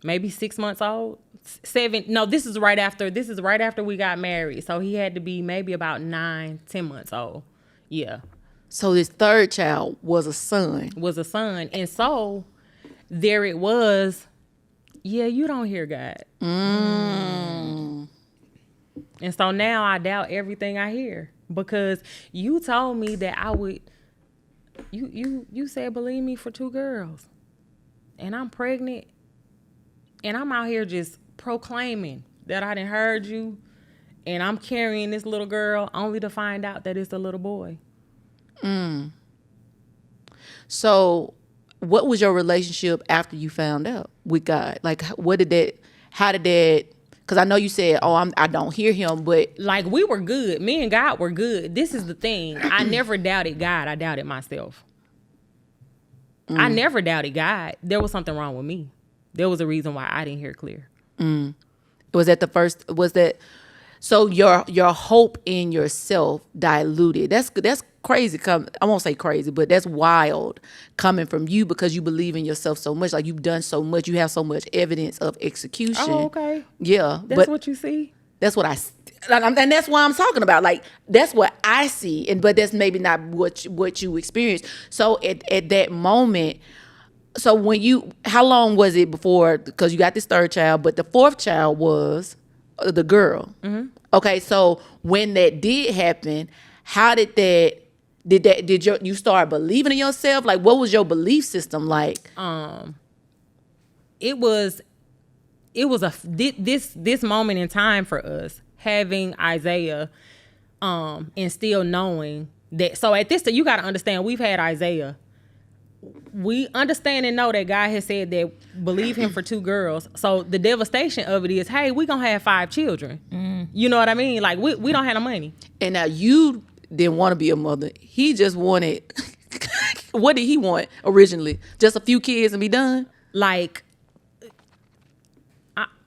maybe 6 months old. 7. No, this is right after we got married. So he had to be maybe about 9-10 months old. Yeah. So this 3rd child was a son. And so there it was. Yeah, you don't hear God. And so now I doubt everything I hear, because you told me that I would, you said, believe me for 2 girls, and I'm pregnant, and I'm out here just proclaiming that I done heard you, and I'm carrying this little girl only to find out that it's a little boy. So what was your relationship after you found out with God? Like, how did that, because I know you said, I don't hear him, but like, we were good. Me and God were good. This is the thing. I never doubted God. I doubted myself. I never doubted God. There was something wrong with me. There was a reason why I didn't hear clear. So your hope in yourself diluted. That's crazy. I won't say crazy, but that's wild coming from you, because you believe in yourself so much. Like, you've done so much. You have so much evidence of execution. Oh, okay. Yeah. That's what you see? That's what and that's why I'm talking about. Like, that's what I see, but that's maybe not what you experienced. So at that moment, so how long was it before, because you got this 3rd child, but the 4th child was the girl. Okay, so when that did happen, how did you start believing in yourself? Like, what was your belief system like? It was this moment in time for us, having Isaiah, and still knowing that. So at this, you got to understand, we've had Isaiah. We understand and know that God has said that believe him for 2 girls. So the devastation of it is, hey, we gonna have 5 children. You know what I mean? Like, we don't have no money. And now you didn't want to be a mother. He just wanted, what did he want originally? Just a few kids and be done? Like,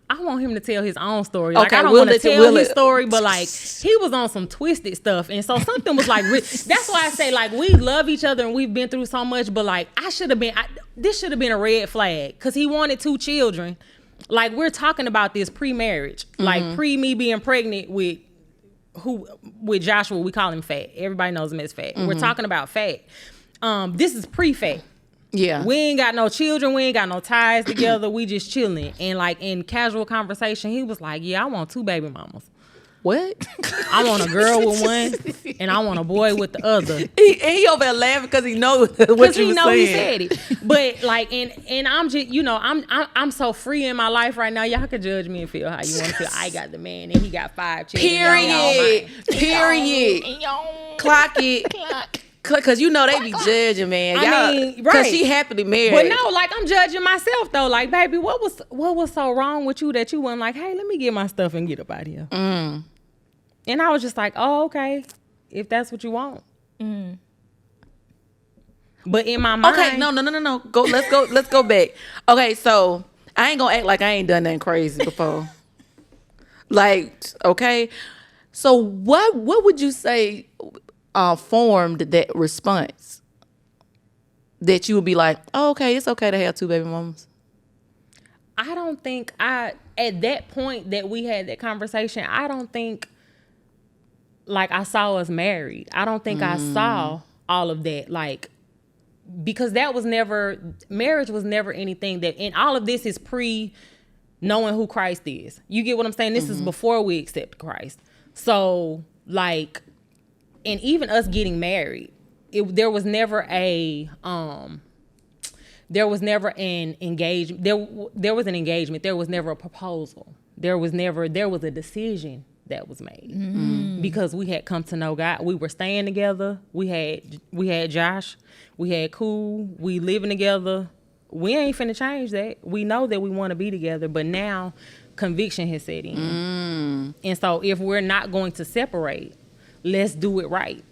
I want him to tell his own story. Like, Okay, I don't we'll want to let you- tell we'll his let- story, but like he was on some twisted stuff, and so something was like. That's why I say like we love each other and we've been through so much, but like I should have been. This should have been a red flag because he wanted 2 children. Like we're talking about this pre-marriage, like pre me being pregnant with Joshua. We call him Fat. Everybody knows him as Fat. We're talking about Fat. This is pre-Fat. Yeah. We ain't got no children. We ain't got no ties together. We just chilling. And like in casual conversation, he was like, yeah, I want 2 baby mamas. What? I want a girl with one and I want a boy with the other. he over there laughing because he knows what Because you he was know saying. he said it. But like and I'm just, you know, I'm so free in my life right now. Y'all can judge me and feel how you want to feel. I got the man and he got 5 children. Period. Clock it. Cause you know they be judging, man. I mean, Cause right. she happily married. But no, like I'm judging myself though. Like, baby, what was so wrong with you that you wasn't like, hey, let me get my stuff and get up out of here. And I was just like, oh, okay, if that's what you want. But in my mind, Okay, no. Let's go back. Okay, so I ain't gonna act like I ain't done nothing crazy before. Like, okay. So what would you say formed that response that you would be like, oh, okay, it's okay to have 2 baby mamas? I don't think at that point that we had that conversation, I don't think like I saw us married. I don't think I saw all of that, like, because marriage was never anything that, and all of this is pre knowing who Christ is. You get what I'm saying? This is before we accept Christ. So like, and even us getting married, there was never an engagement. There was an engagement. There was never a proposal. There was a decision that was made because we had come to know God. We were staying together. We had Josh. We had Cool. We living together. We ain't finna change that. We know that we want to be together, but now conviction has set in. And so if we're not going to separate, let's do it right.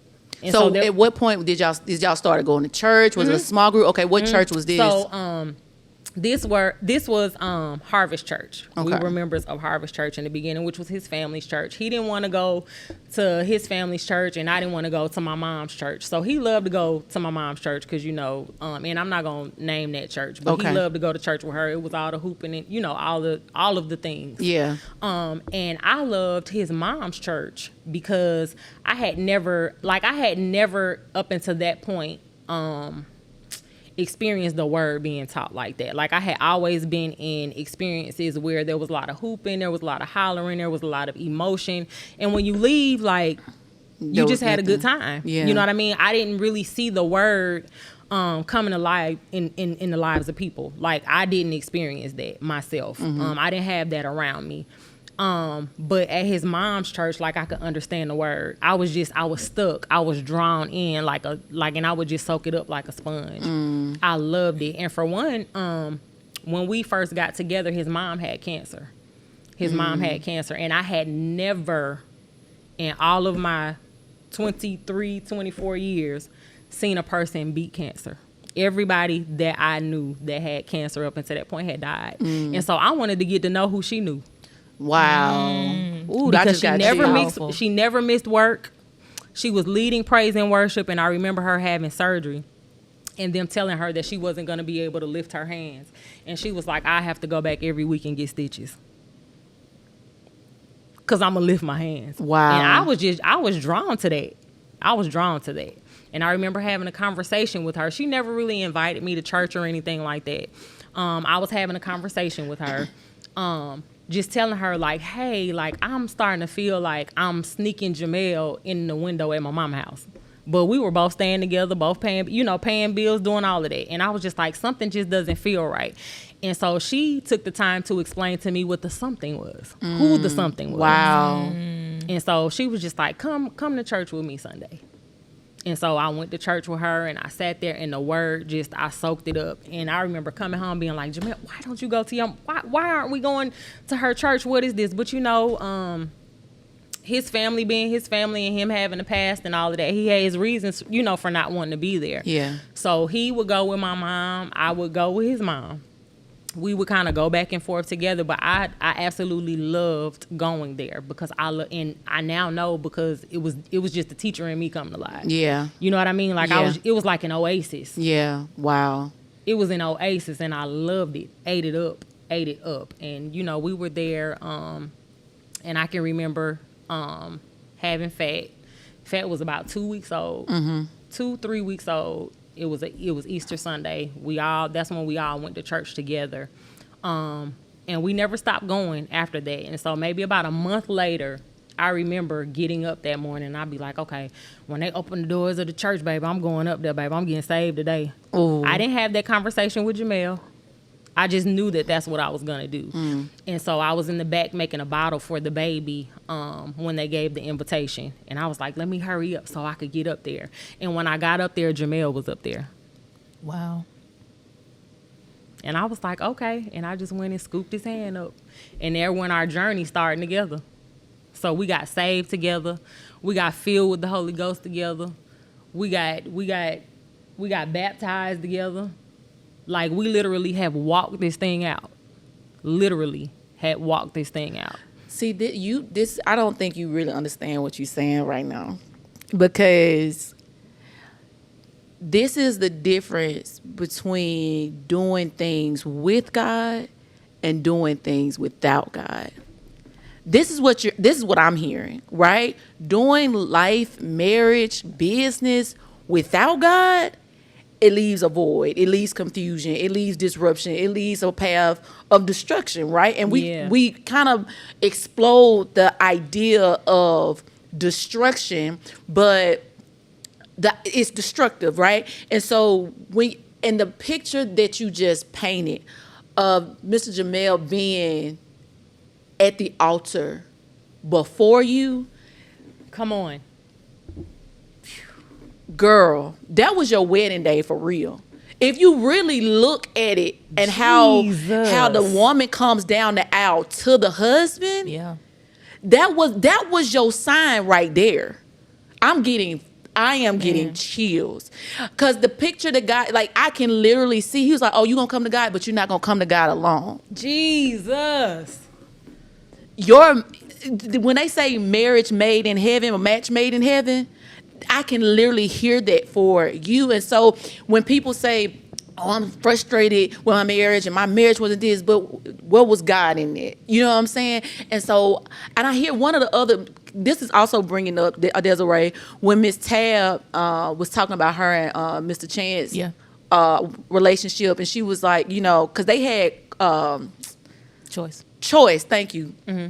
And so at what point did y'all start going to church? Was it a small group? Okay, what church was this? So this was Harvest Church. Okay. We were members of Harvest Church in the beginning, which was his family's church. He didn't want to go to his family's church, and I didn't want to go to my mom's church. So he loved to go to my mom's church because, you know, and I'm not gonna name that church, but he loved to go to church with her. It was all the hooping and, you know, all of the things. Yeah. And I loved his mom's church because I had never up until that point experienced the word being taught like that. Like I had always been in experiences where there was a lot of hooping, there was a lot of hollering, there was a lot of emotion. And when you leave, like you just had a good time. Yeah. You know what I mean? I didn't really see the word coming alive in the lives of people. Like I didn't experience that myself. I didn't have that around me. But at his mom's church, like I could understand the word. I was stuck. I was drawn in and I would just soak it up like a sponge. I loved it. And for one, when we first got together, his mom had cancer. And I had never in all of my 23, 24 years seen a person beat cancer. Everybody that I knew that had cancer up until that point had died. And so I wanted to get to know who she knew. Wow. Ooh, because she never missed work. She was leading praise and worship, and I remember her having surgery and them telling her that she wasn't going to be able to lift her hands. And she was like, I have to go back every week and get stitches because I'm going to lift my hands. Wow. And I was drawn to that. And I remember having a conversation with her. She never really invited me to church or anything like that. I was having a conversation with her. Just telling her like, hey, like I'm starting to feel like I'm sneaking Jamel in the window at my mama's house. But we were both staying together, both paying bills, doing all of that. And I was just like, something just doesn't feel right. And so she took the time to explain to me what the something was, who the something was. Wow. And so she was just like, come to church with me Sunday. And so I went to church with her and I sat there and the word I soaked it up. And I remember coming home being like, Jamel, why don't you go to your, why aren't we going to her church? What is this? But you know, his family being his family and him having a past and all of that, he had his reasons, you know, for not wanting to be there. Yeah. So he would go with my mom. I would go with his mom. we would kind of go back and forth together, but I absolutely loved going there because and I now know because it was just the teacher and me coming alive. Yeah. You know what I mean? Like it was like an oasis. Yeah. Wow. It was an oasis and I loved it. Ate it up. And you know, we were there and I can remember having Fat. Fat was about 2 weeks old. 2-3 weeks old. It was Easter Sunday. That's when we all went to church together. And we never stopped going after that. And so maybe about a month later, I remember getting up that morning and I'd be like, okay, when they open the doors of the church, baby, I'm going up there, baby. I'm getting saved today. Ooh. I didn't have that conversation with Jamel. I just knew that that's what I was going to do. And so I was in the back making a bottle for the baby when they gave the invitation. And I was like, let me hurry up so I could get up there. And when I got up there, Jamel was up there. Wow. And I was like, okay. And I just went and scooped his hand up. And there went our journey starting together. So we got saved together. We got filled with the Holy Ghost together. We got baptized together. Like, we literally have walked this thing out. Literally had walked this thing out. See, I don't think you really understand what you're saying right now. Because this is the difference between doing things with God and doing things without God. This is what I'm hearing, right? Doing life, marriage, business without God, it leaves a void. It leaves confusion. It leaves disruption. It leaves a path of destruction, right? And we kind of explode the idea of destruction, but it's destructive, right? And so in the picture that you just painted of Mr. Jamel being at the altar before you, come on. Girl, that was your wedding day for real. If you really look at it and how the woman comes down the aisle to the husband, that was your sign right there. I am getting chills. Because the picture the guy, like, I can literally see, he was like, oh, you gonna come to God, but you're not gonna come to God alone. Jesus. When they say marriage made in heaven or match made in heaven, I can literally hear that for you. And so when people say, oh, I'm frustrated with my marriage and my marriage wasn't this, but what was God in it? You know what I'm saying? And so, and I hear one of the other, this is also bringing up Desiree, when Miss Tab was talking about her and Mr. Chance relationship, and she was like, you know, because they had choice, thank you. Mm-hmm.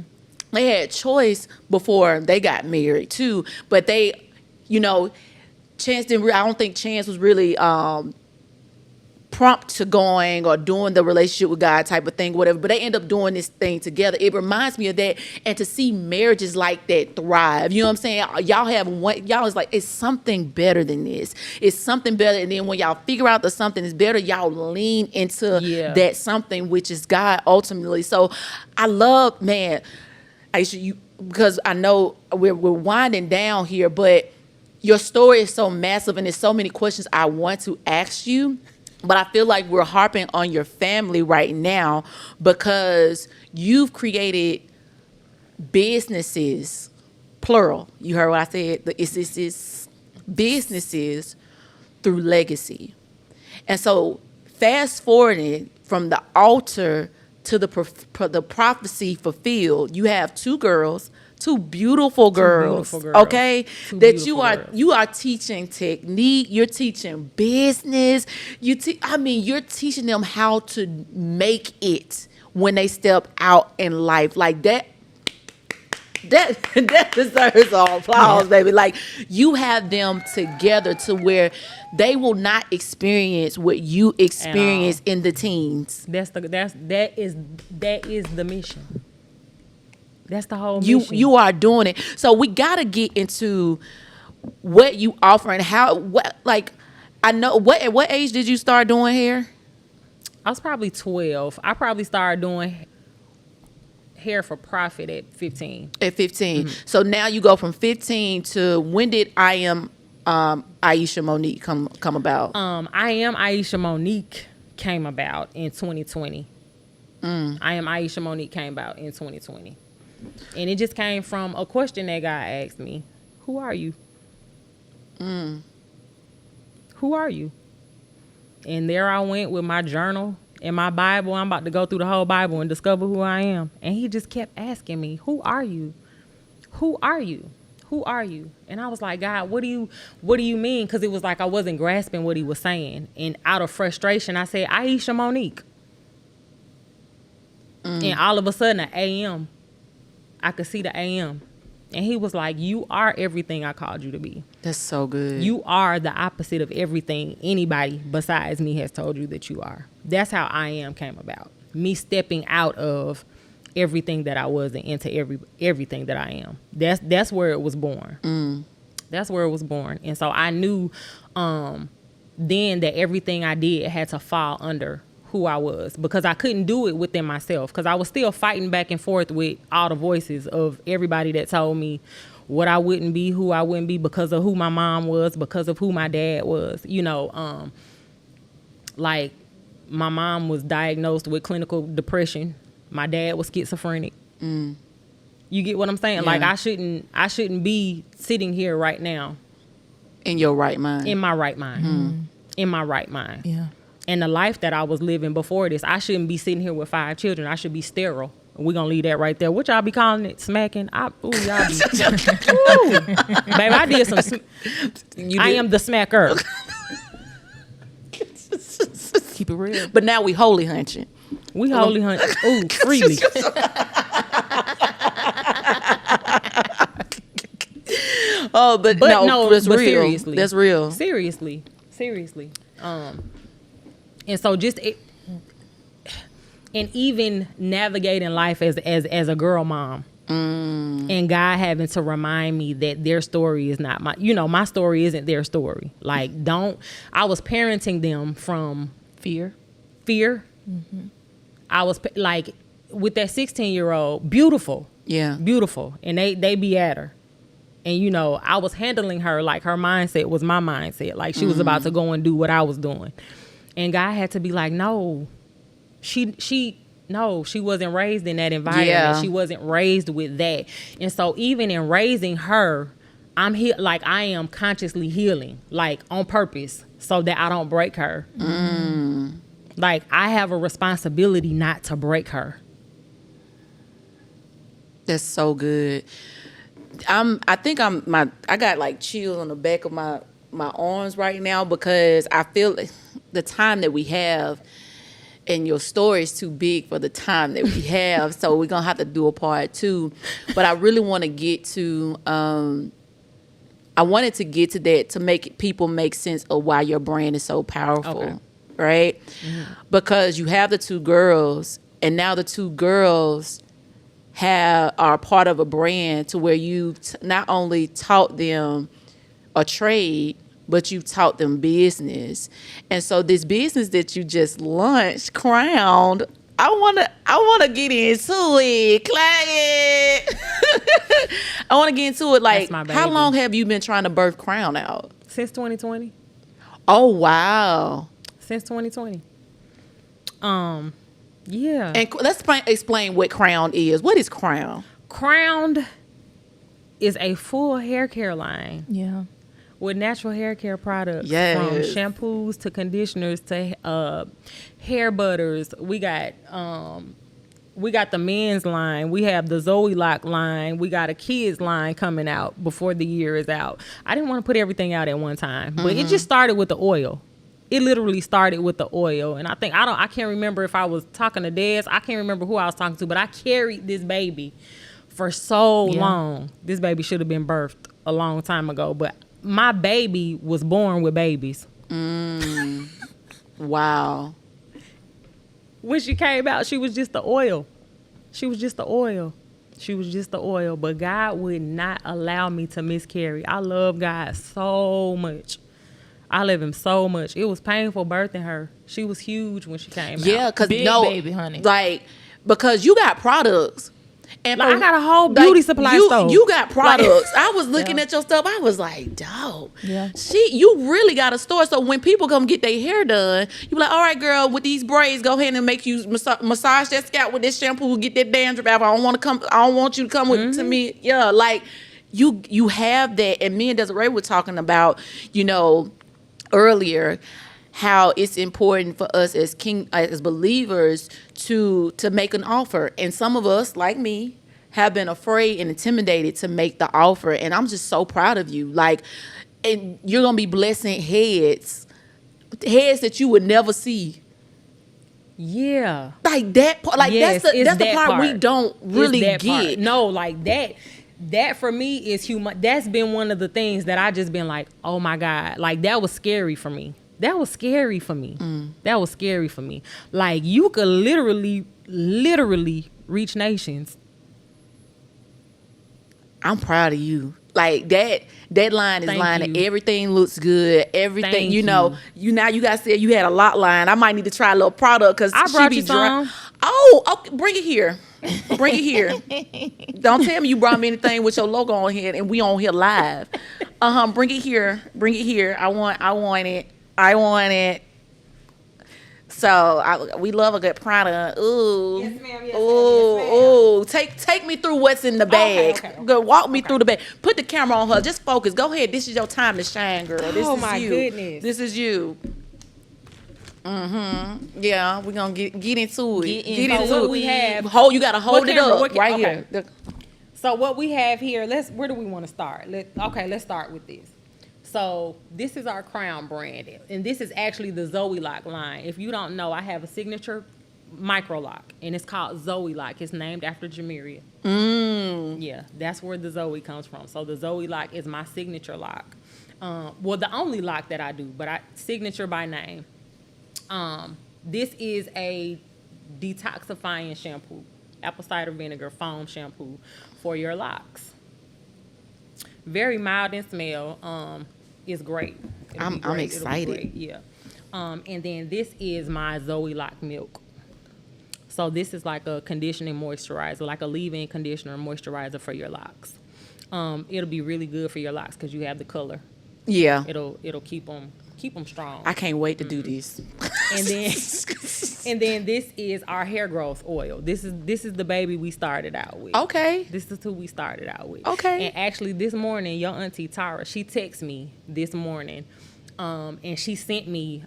They had choice before they got married too, but they, you know, I don't think Chance was really prompt to going or doing the relationship with God type of thing, whatever, but they end up doing this thing together. It reminds me of that, and to see marriages like that thrive, you know what I'm saying? Y'all is like, it's something better than this. It's something better, and then when y'all figure out that something is better, y'all lean into that something, which is God ultimately. So I love, man, Aisha, because I know we're winding down here, but your story is so massive and there's so many questions I want to ask you, but I feel like we're harping on your family right now because you've created businesses, plural. You heard what I said? It's businesses through legacy. And so fast forwarding from the altar to the prophecy fulfilled, you have two beautiful girls, okay? You are teaching technique, you're teaching business, you're teaching them how to make it when they step out in life. Like that deserves all applause, baby. Like, you have them together to where they will not experience what you experience in the teens. That is the mission. That's the whole mission. You are doing it. So we gotta get into what you offer and I know at what age did you start doing hair? I was probably 12. I probably started doing hair for profit at 15. At 15. Mm-hmm. So now you go from 15 to when did I Am Aisha Monique come about? I Am Aisha Monique came about in 2020. I Am Aisha Monique came about in 2020. And it just came from a question that God asked me. Who are you? Who are you? And there I went with my journal and my Bible. I'm about to go through the whole Bible and discover who I am. And he just kept asking me, who are you? Who are you? Who are you? And I was like, God, what do you mean? Because it was like I wasn't grasping what he was saying. And out of frustration, I said, Aisha Monique. And all of a sudden, an AM, I could see the AM. And he was like, you are everything I called you to be. That's so good. You are the opposite of everything anybody besides me has told you that you are. That's how I Am came about. Me stepping out of everything that I was and into everything that I am. That's where it was born. That's where it was born. And so I knew then that everything I did had to fall under who I was, because I couldn't do it within myself, because I was still fighting back and forth with all the voices of everybody that told me what I wouldn't be, who I wouldn't be, because of who my mom was, because of who my dad was. You know, like my mom was diagnosed with clinical depression. My dad was schizophrenic. You get what I'm saying? Yeah. Like I shouldn't be sitting here right now. In your right mind. In my right mind. In my right mind. Yeah. And the life that I was living before this, I shouldn't be sitting here with 5 children. I should be sterile. We're going to leave that right there. What y'all be calling it? Smacking? Y'all be. Ooh. Baby, I did some. I am the smacker. Keep it real. But now we holy hunching. We holy hunt. Ooh, freely. Oh, but no, that's but real. Seriously. That's real. Seriously. And so just and even navigating life as a girl mom, and God having to remind me that their story is not my story isn't their story. Like, I was parenting them from Fear. I was like, with that 16-year-old, beautiful, and they be at her. And, I was handling her like her mindset was my mindset. Like she was about to go and do what I was doing. And God had to be like, no, she wasn't raised in that environment. Yeah. She wasn't raised with that. And so even in raising her, I am consciously healing, like on purpose, so that I don't break her. Like I have a responsibility not to break her. That's so good. I got like chills on the back of my arms right now, because I feel the time that we have, and your story is too big for the time that we have. So we're going to have to do a part 2. But I really want to get to, I wanted to get to that to make people make sense of why your brand is so powerful. Okay. Right? Because you have the 2 girls, and now the 2 girls are part of a brand to where you not only taught them a trade, but you taught them business. And so this business that you just launched, Krowned, I wanna get into it. Clay it. I wanna get into it. Like, how long have you been trying to birth Krowned out? Since 2020. Oh wow. Since 2020. Yeah. And let's explain what Krowned is. What is Krowned? Krowned is a full hair care line. Yeah. With natural hair care products. Yes. From shampoos to conditioners to hair butters. We got the men's line. We have the Zoe Lock line. We got a kids line coming out before the year is out. I didn't want to put everything out at one time, but it just started with the oil. It literally started with the oil. And I can't remember if I was talking to Des. I can't remember who I was talking to, but I carried this baby for so long. This baby should have been birthed a long time ago, but my baby was born with babies. Wow. When she came out, she was just the oil. But God would not allow me to miscarry. I love God so much. I love him so much. It was painful birthing her. She was huge when she came out. Yeah, because Big baby, honey. Like, because you got products And Like, I got a whole beauty supply store. You got products. I was looking at your stuff. I was like, dog. Yeah. You really got a store. So when people come get their hair done, you be like, all right, girl, with these braids, go ahead and make you massage that scalp with this shampoo, get that dandruff out. I don't want you to come with to me. Yeah, like you have that. And me and Desiree were talking about, earlier, how it's important for us as believers to make an offer. And some of us, like me, have been afraid and intimidated to make the offer. And I'm just so proud of you. Like, and you're gonna be blessing heads that you would never see. Yeah. Like that part, like Yes, that's the part we don't really It's that get. part. No, like that for me is human. That's been one of the things that I just been like, oh my God. Like, that was scary for me. That was scary for me. That was scary for me. Like, you could literally reach nations. I'm proud of you. Like that line is Thank lining. you. Everything looks good. Everything, Thank you now you guys said you had a lot line. I might need to try a little product because I she brought be you dry. some. Oh, okay, bring it here. Bring it here. Don't tell me you brought me anything with your logo on here and we on here live. Bring it here. Bring it here. I want it. So we love a good product. Ooh. Yes, ma'am. Yes, ooh, ma'am. Yes, ma'am. ooh. Take me through what's in the bag. Okay. Go walk me through the bag. Put the camera on her. Just focus. Go ahead. This is your time to shine, girl. This Oh, is my you. goodness. This is you. Yeah, we're gonna get into it. Get Get into into what it. we have. You gotta hold What it camera? up What right okay. here. So what we have here, where do we want to start? Let's start with this. So this is our Krowned brand, and this is actually the Zoe Lock line. If you don't know, I have a signature micro lock, and it's called Zoe Lock. It's named after Jamiria. Yeah, that's where the Zoe comes from. So the Zoe Lock is my signature lock. Well, the only lock that I do, but signature by name. This is a detoxifying shampoo, apple cider vinegar foam shampoo for your locks. Very mild in smell. It's great. It'll be I'm great. excited. It'll be great. Yeah. And then this is my Zoe Lock milk. So this is like a conditioning moisturizer, like a leave-in conditioner moisturizer for your locks. It'll be really good for your locks because you have the color. Yeah. It'll keep them strong. I can't wait to do this. And then this is our hair growth oil. This is the baby we started out with. Okay. This is who we started out with. Okay. And actually this morning, your auntie Tara, she texted me this morning, and she sent me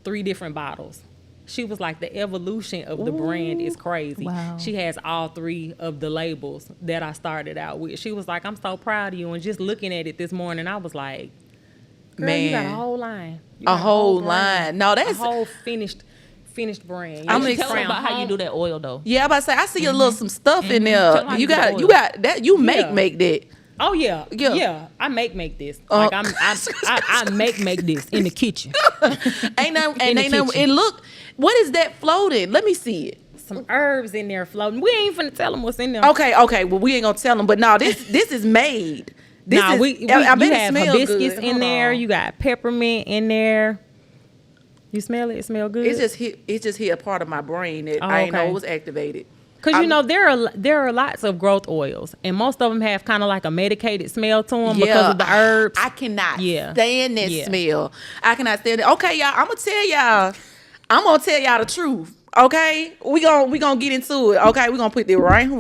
3 different bottles. She was like, the evolution of the brand is crazy. Wow. She has all 3 of the labels that I started out with. She was like, I'm so proud of you. And just looking at it this morning, I was like, girl, Man. you got a whole line. You A got whole brand. line. No, A that's whole finished brand. I'm Tell excited them about how you do that oil though. yeah. I'm about to say I see a little some stuff in Tell them there. how You you do the got oil. you got that. You Yeah. make that. Oh yeah, Yeah. yeah. I make this. Like I make this in the kitchen. Ain't no In and the ain't no. kitchen. And look, what is that floating? Let me see it. Some herbs in there floating. We ain't finna tell them what's in there. Okay. Well, we ain't gonna tell them. But no, this is made. This Nah, is. we I bet you it have smells hibiscus good. in Hold there. on. You got peppermint in there. You smell it? It smell good. It just hit a part of my brain that Oh, I ain't know okay. it was activated. Because you know there are lots of growth oils, and most of them have kind of like a medicated smell to them because of the herbs. I cannot Yeah. stand that Yeah. smell. I cannot stand it. Okay, y'all. I'm gonna tell y'all the truth. Okay, we gonna get into it. Okay, we gonna put it right here.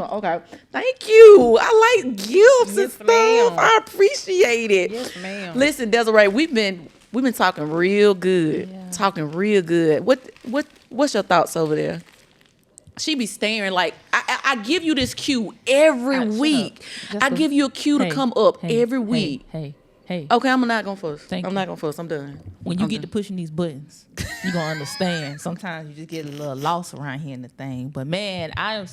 Okay, thank you. I like gifts and Yes, stuff. ma'am. I appreciate it. Yes, ma'am. Listen, Desiree, we've been talking real good. Talking real good. What's your thoughts over there? She be staring like I give you this cue every Shut week. up. I give you a cue to come up every week. Hey. Okay, I'm not gonna fuss. Thank I'm you. not gonna fuss. I'm done. When you I'm get to done. pushing these buttons, you're gonna understand. Sometimes you just get a little lost around here in the thing. But man, I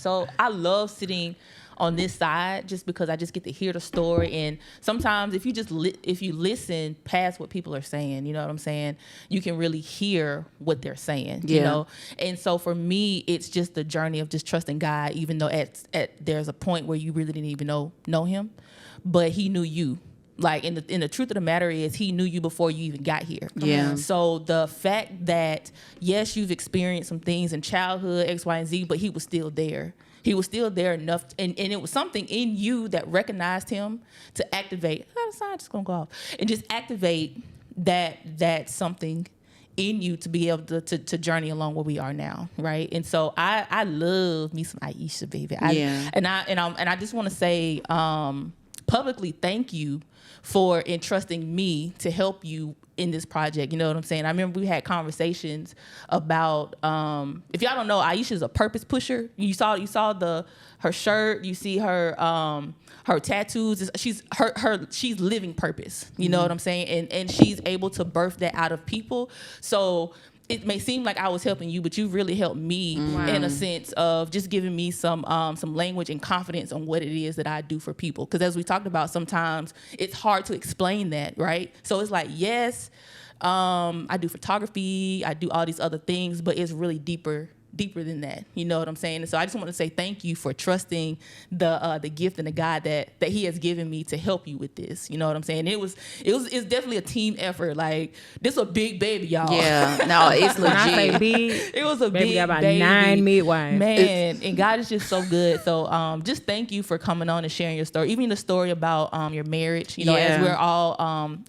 love sitting on this side just because I just get to hear the story. And sometimes if you just if you listen past what people are saying, you know what I'm saying, you can really hear what they're saying. You Yeah. know. And so for me, it's just the journey of just trusting God, even though at there's a point where you really didn't even know Him, but He knew you. Like, in the truth of the matter is, He knew you before you even got here. Yeah. So the fact that, yes, you've experienced some things in childhood, X, Y, and Z, but He was still there. He was still there enough, and it was something in you that recognized him to activate. The sign just gonna go off and just activate that something in you to be able to journey along where we are now, right? And so I love me some Aisha, baby. And I just want to say publicly thank you for entrusting me to help you in this project. You know what I'm saying? I remember we had conversations about if y'all don't know, Aisha's a purpose pusher. You saw her shirt, you see her her tattoos. She's living purpose. You know what I'm saying? And she's able to birth that out of people. So it may seem like I was helping you, but you really helped me in a sense of just giving me some language and confidence on what it is that I do for people. Because as we talked about, sometimes it's hard to explain that, right? So it's like, yes, I do photography, I do all these other things, but it's really deeper than that. You know what I'm saying? And so I just want to say thank you for trusting the gift and the God that he has given me to help you with this. You know what I'm saying? It's definitely a team effort. Like, this a big baby, y'all. Yeah, no, it's When I say legit. big, It was a baby big got about baby. 9 midwives. Man, and God is just so good. So just thank you for coming on and sharing your story. Even the story about your marriage, you know, as we're all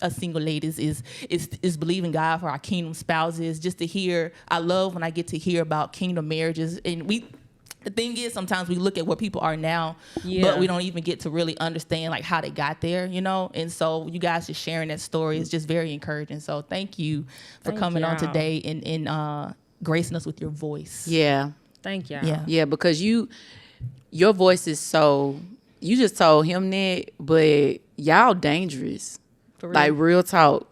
us single ladies is believing God for our kingdom spouses. Just to hear, I love when I get to hear about kingdom marriages. And the thing is, sometimes we look at where people are now, but we don't even get to really understand like how they got there, you know? And so you guys just sharing that story is just very encouraging. So thank you for coming on today and gracing us with your voice. Yeah. Thank y'all. Yeah. Because your voice is so, you just told him that, but y'all dangerous. For real. Like, real talk.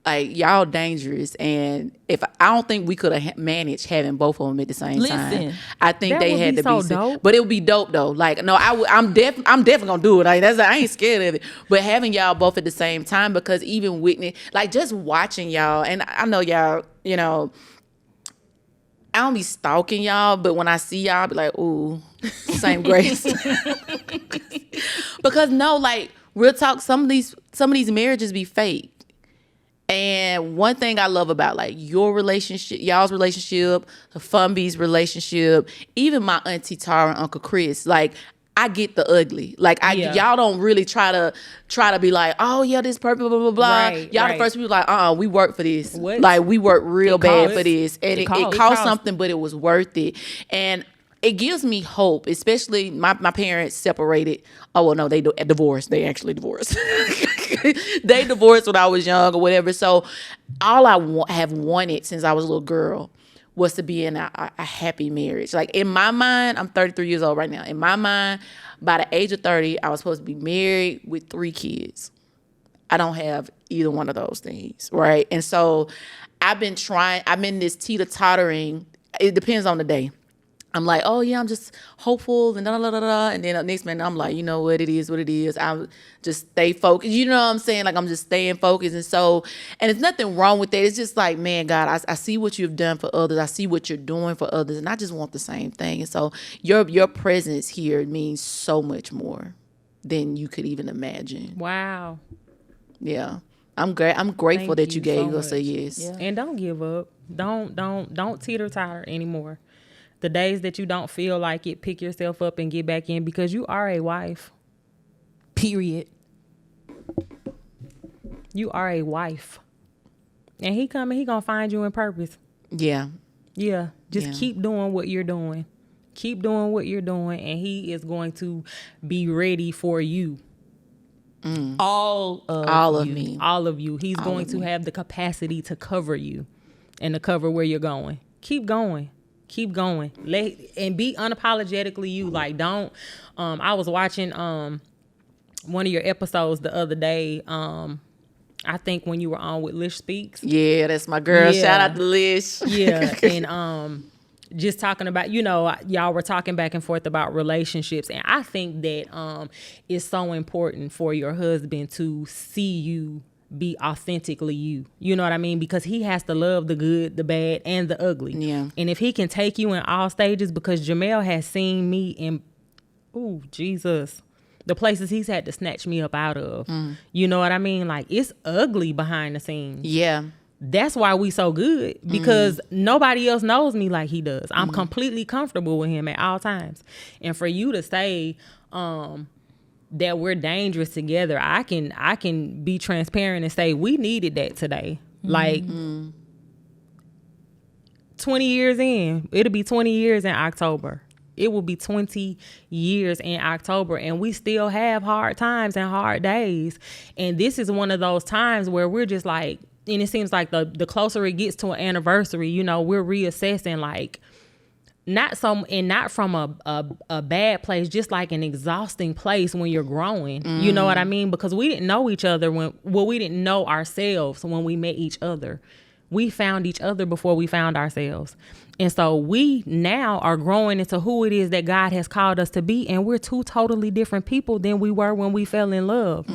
Like, y'all dangerous. And I don't think we could have managed having both of them at the same time. I think That they would had be to be so dope. But it would be dope though. Like, no, I'm definitely gonna do it. Like, I ain't scared of it. But having y'all both at the same time, because even Whitney, like, just watching y'all, and I know y'all, you know, I don't be stalking y'all, but when I see y'all, I be like, ooh, same grace. Because no, like, real talk, some of these marriages be fake. And one thing I love about like your relationship, y'all's relationship, the Funby's relationship, even my Auntie Tara and Uncle Chris, like, I get the ugly. Like, y'all don't really try to be like, oh yeah, this perfect, blah blah blah. Right, y'all right. the first people like, we work for this. What? Like, we work real bad for this, and it costs. cost something, but it was worth it. And it gives me hope, especially my parents separated. Oh, well, no, they divorced. They actually divorced. They divorced when I was young or whatever. So all I have wanted since I was a little girl was to be in a happy marriage. Like, in my mind, I'm 33 years old right now. In my mind, by the age of 30, I was supposed to be married with 3 kids. I don't have either one of those things, right? And so I'm in this teeter-tottering. It depends on the day. I'm like, oh yeah, I'm just hopeful and da-da-da-da-da. And then the next minute, I'm like, you know what, it is what it is. I'll just stay focused. You know what I'm saying? Like, I'm just staying focused. And so, and there's nothing wrong with that. It's just like, man, God, I see what you've done for others. I see what you're doing for others. And I just want the same thing. And so your presence here means so much more than you could even imagine. Wow. Yeah. I'm grateful that you gave us a yes. Yeah. And don't give up. Don't teeter-totter anymore. The days that you don't feel like it, pick yourself up and get back in, because you are a wife. Period. You are a wife. And he gonna find you in purpose. Yeah. Yeah. Just Yeah. keep doing what you're doing. Keep doing what you're doing, and he is going to be ready for you. All All of you. me. All of you. He's going to have the capacity to cover you and to cover where you're going. Keep going. Keep going. And be unapologetically you. Like, don't. I was watching one of your episodes the other day. I think when you were on with Lish Speaks. Yeah, that's my girl. Yeah. Shout out to Lish. Yeah. And just talking about, you know, y'all were talking back and forth about relationships. And I think that it's so important for your husband to see you be authentically you. You know what I mean? Because he has to love the good, the bad, and the ugly. Yeah. And if he can take you in all stages, because Jamel has seen me in, Jesus, the places he's had to snatch me up out of. You know what I mean? Like, it's ugly behind the scenes. Yeah. that's why we so good, because nobody else knows me like he does. I'm completely comfortable with him at all times. And for you to say that we're dangerous together, I can be transparent and say we needed that today. Like 20 years in, it'll be 20 years in October. It will be 20 years in October, and we still have hard times and hard days. And this is one of those times where we're just like, and it seems like the closer it gets to an anniversary, you know, we're reassessing, like, not from a bad place, just like an exhausting place when you're growing. You know what I mean? Because we didn't know each other we didn't know ourselves when we met each other. We found each other before we found ourselves. And so we now are growing into who it is that God has called us to be. And we're two totally different people than we were when we fell in love.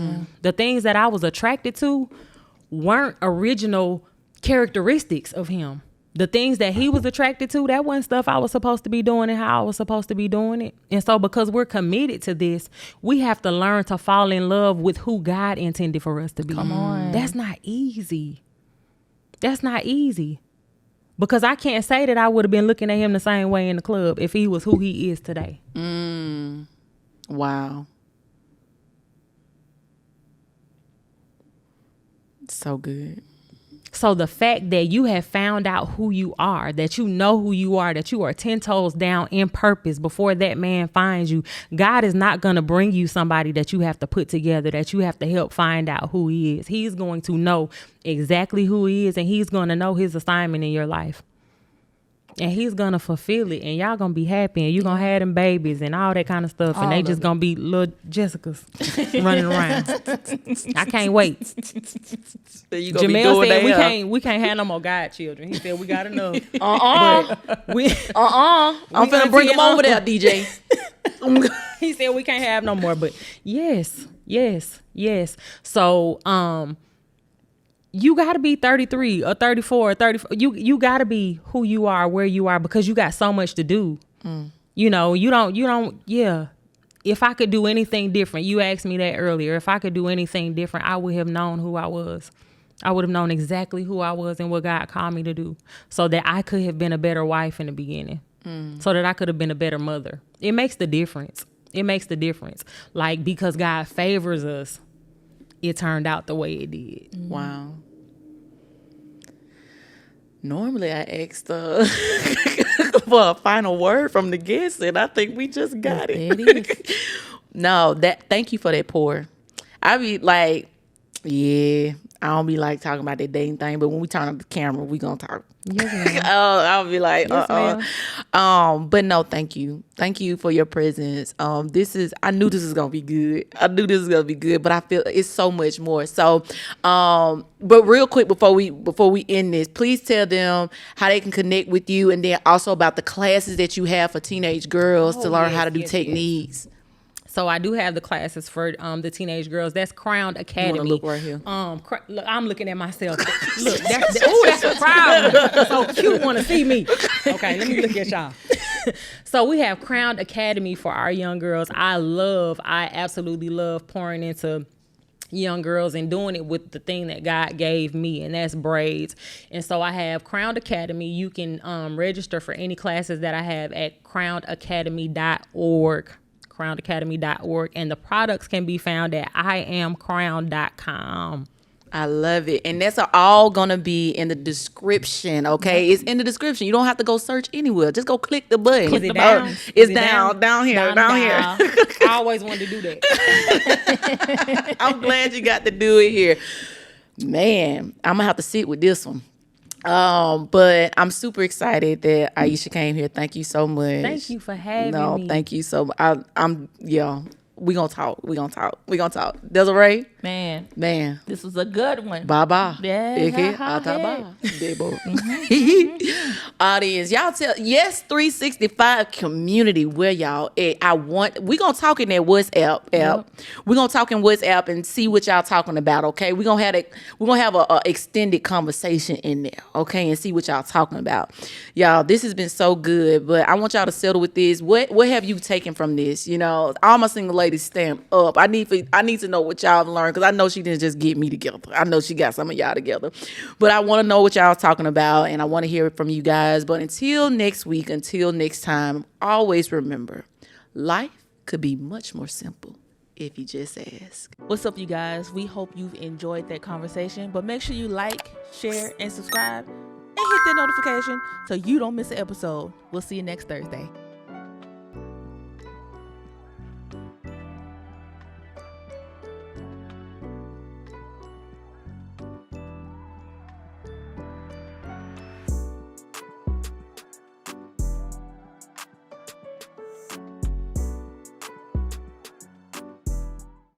The things that I was attracted to weren't original characteristics of him. The things that he was attracted to, that wasn't stuff I was supposed to be doing and how I was supposed to be doing it. And so because we're committed to this, we have to learn to fall in love with who God intended for us to be. Come on. That's not easy. That's not easy. Because I can't say that I would have been looking at him the same way in the club if he was who he is today. Wow. So good. So the fact that you have found out who you are, that you know who you are, that you are 10 toes down in purpose before that man finds you, God is not going to bring you somebody that you have to put together, that you have to help find out who he is. He's going to know exactly who he is, and he's going to know his assignment in your life. And he's going to fulfill it, and y'all going to be happy, and you're going to have them babies and all that kind of stuff, and they just going to be little Jessicas running around. I can't wait. Jamel said we can't have no more godchildren. He said we got enough. I'm finna bring them over there, DJ. He said we can't have no more, but yes. So, you got to be 33 or 34 or 34. You got to be who you are, where you are, because you got so much to do. You know, you don't, yeah. If I could do anything different, you asked me that earlier. If I could do anything different, I would have known who I was. I would have known exactly who I was and what God called me to do, so that I could have been a better wife in the beginning, so that I could have been a better mother. It makes the difference. It makes the difference. Like, because God favors us, it turned out the way it did. Wow. Normally I asked for a final word from the guest, and I think we just got it. No, thank you for that pour. I be like, yeah, I don't be like talking about that dating thing, but when we turn on the camera, we gonna talk. Yes, ma'am. I'll be like, but no, thank you for your presence. I knew this was gonna be good. But I feel it's so much more. So, but real quick before we end this, please tell them how they can connect with you, and then also about the classes that you have for teenage girls to learn how to do techniques. So I do have the classes for the teenage girls. That's Krowned Academy. You wanna look right here. Look, I'm looking at myself. Look, that's a crowd. So cute, want to see me. Okay, let me look at y'all. So we have Krowned Academy for our young girls. I absolutely love pouring into young girls and doing it with the thing that God gave me, and that's braids. And so I have Krowned Academy. You can register for any classes that I have at krownedacademy.org. krownedacademy.org, and the products can be found at iamkrowned.com. I love it. And that's all going to be in the description, okay? It's in the description. You don't have to go search anywhere. Just go click the button. Is it down? It's down here. I always wanted to do that. I'm glad you got to do it here. Man, I'm going to have to sit with this one. But I'm super excited that Aisha came here. Thank you so much. Thank you for having me. No, thank you so much. We gonna talk. Desiree? Man, this was a good one. Baba. Yeah. Audience, y'all tell Yes365 community where y'all at. We gonna talk in that WhatsApp app. Yep. We gonna talk in WhatsApp and see what y'all talking about. Okay, we gonna have a extended conversation in there. Okay, and see what y'all talking about. Y'all, this has been so good, but I want y'all to settle with this. What have you taken from this? You know, all my single ladies stand up. I need to know what y'all have learned. because I know she didn't just get me together. I know she got some of y'all together. But I want to know what y'all talking about, and I want to hear it from you guys. But until next week, until next time, always remember, life could be much more simple if you just ask. What's up, you guys? We hope you've enjoyed that conversation, but make sure you like, share, and subscribe, and hit that notification so you don't miss an episode. We'll see you next Thursday.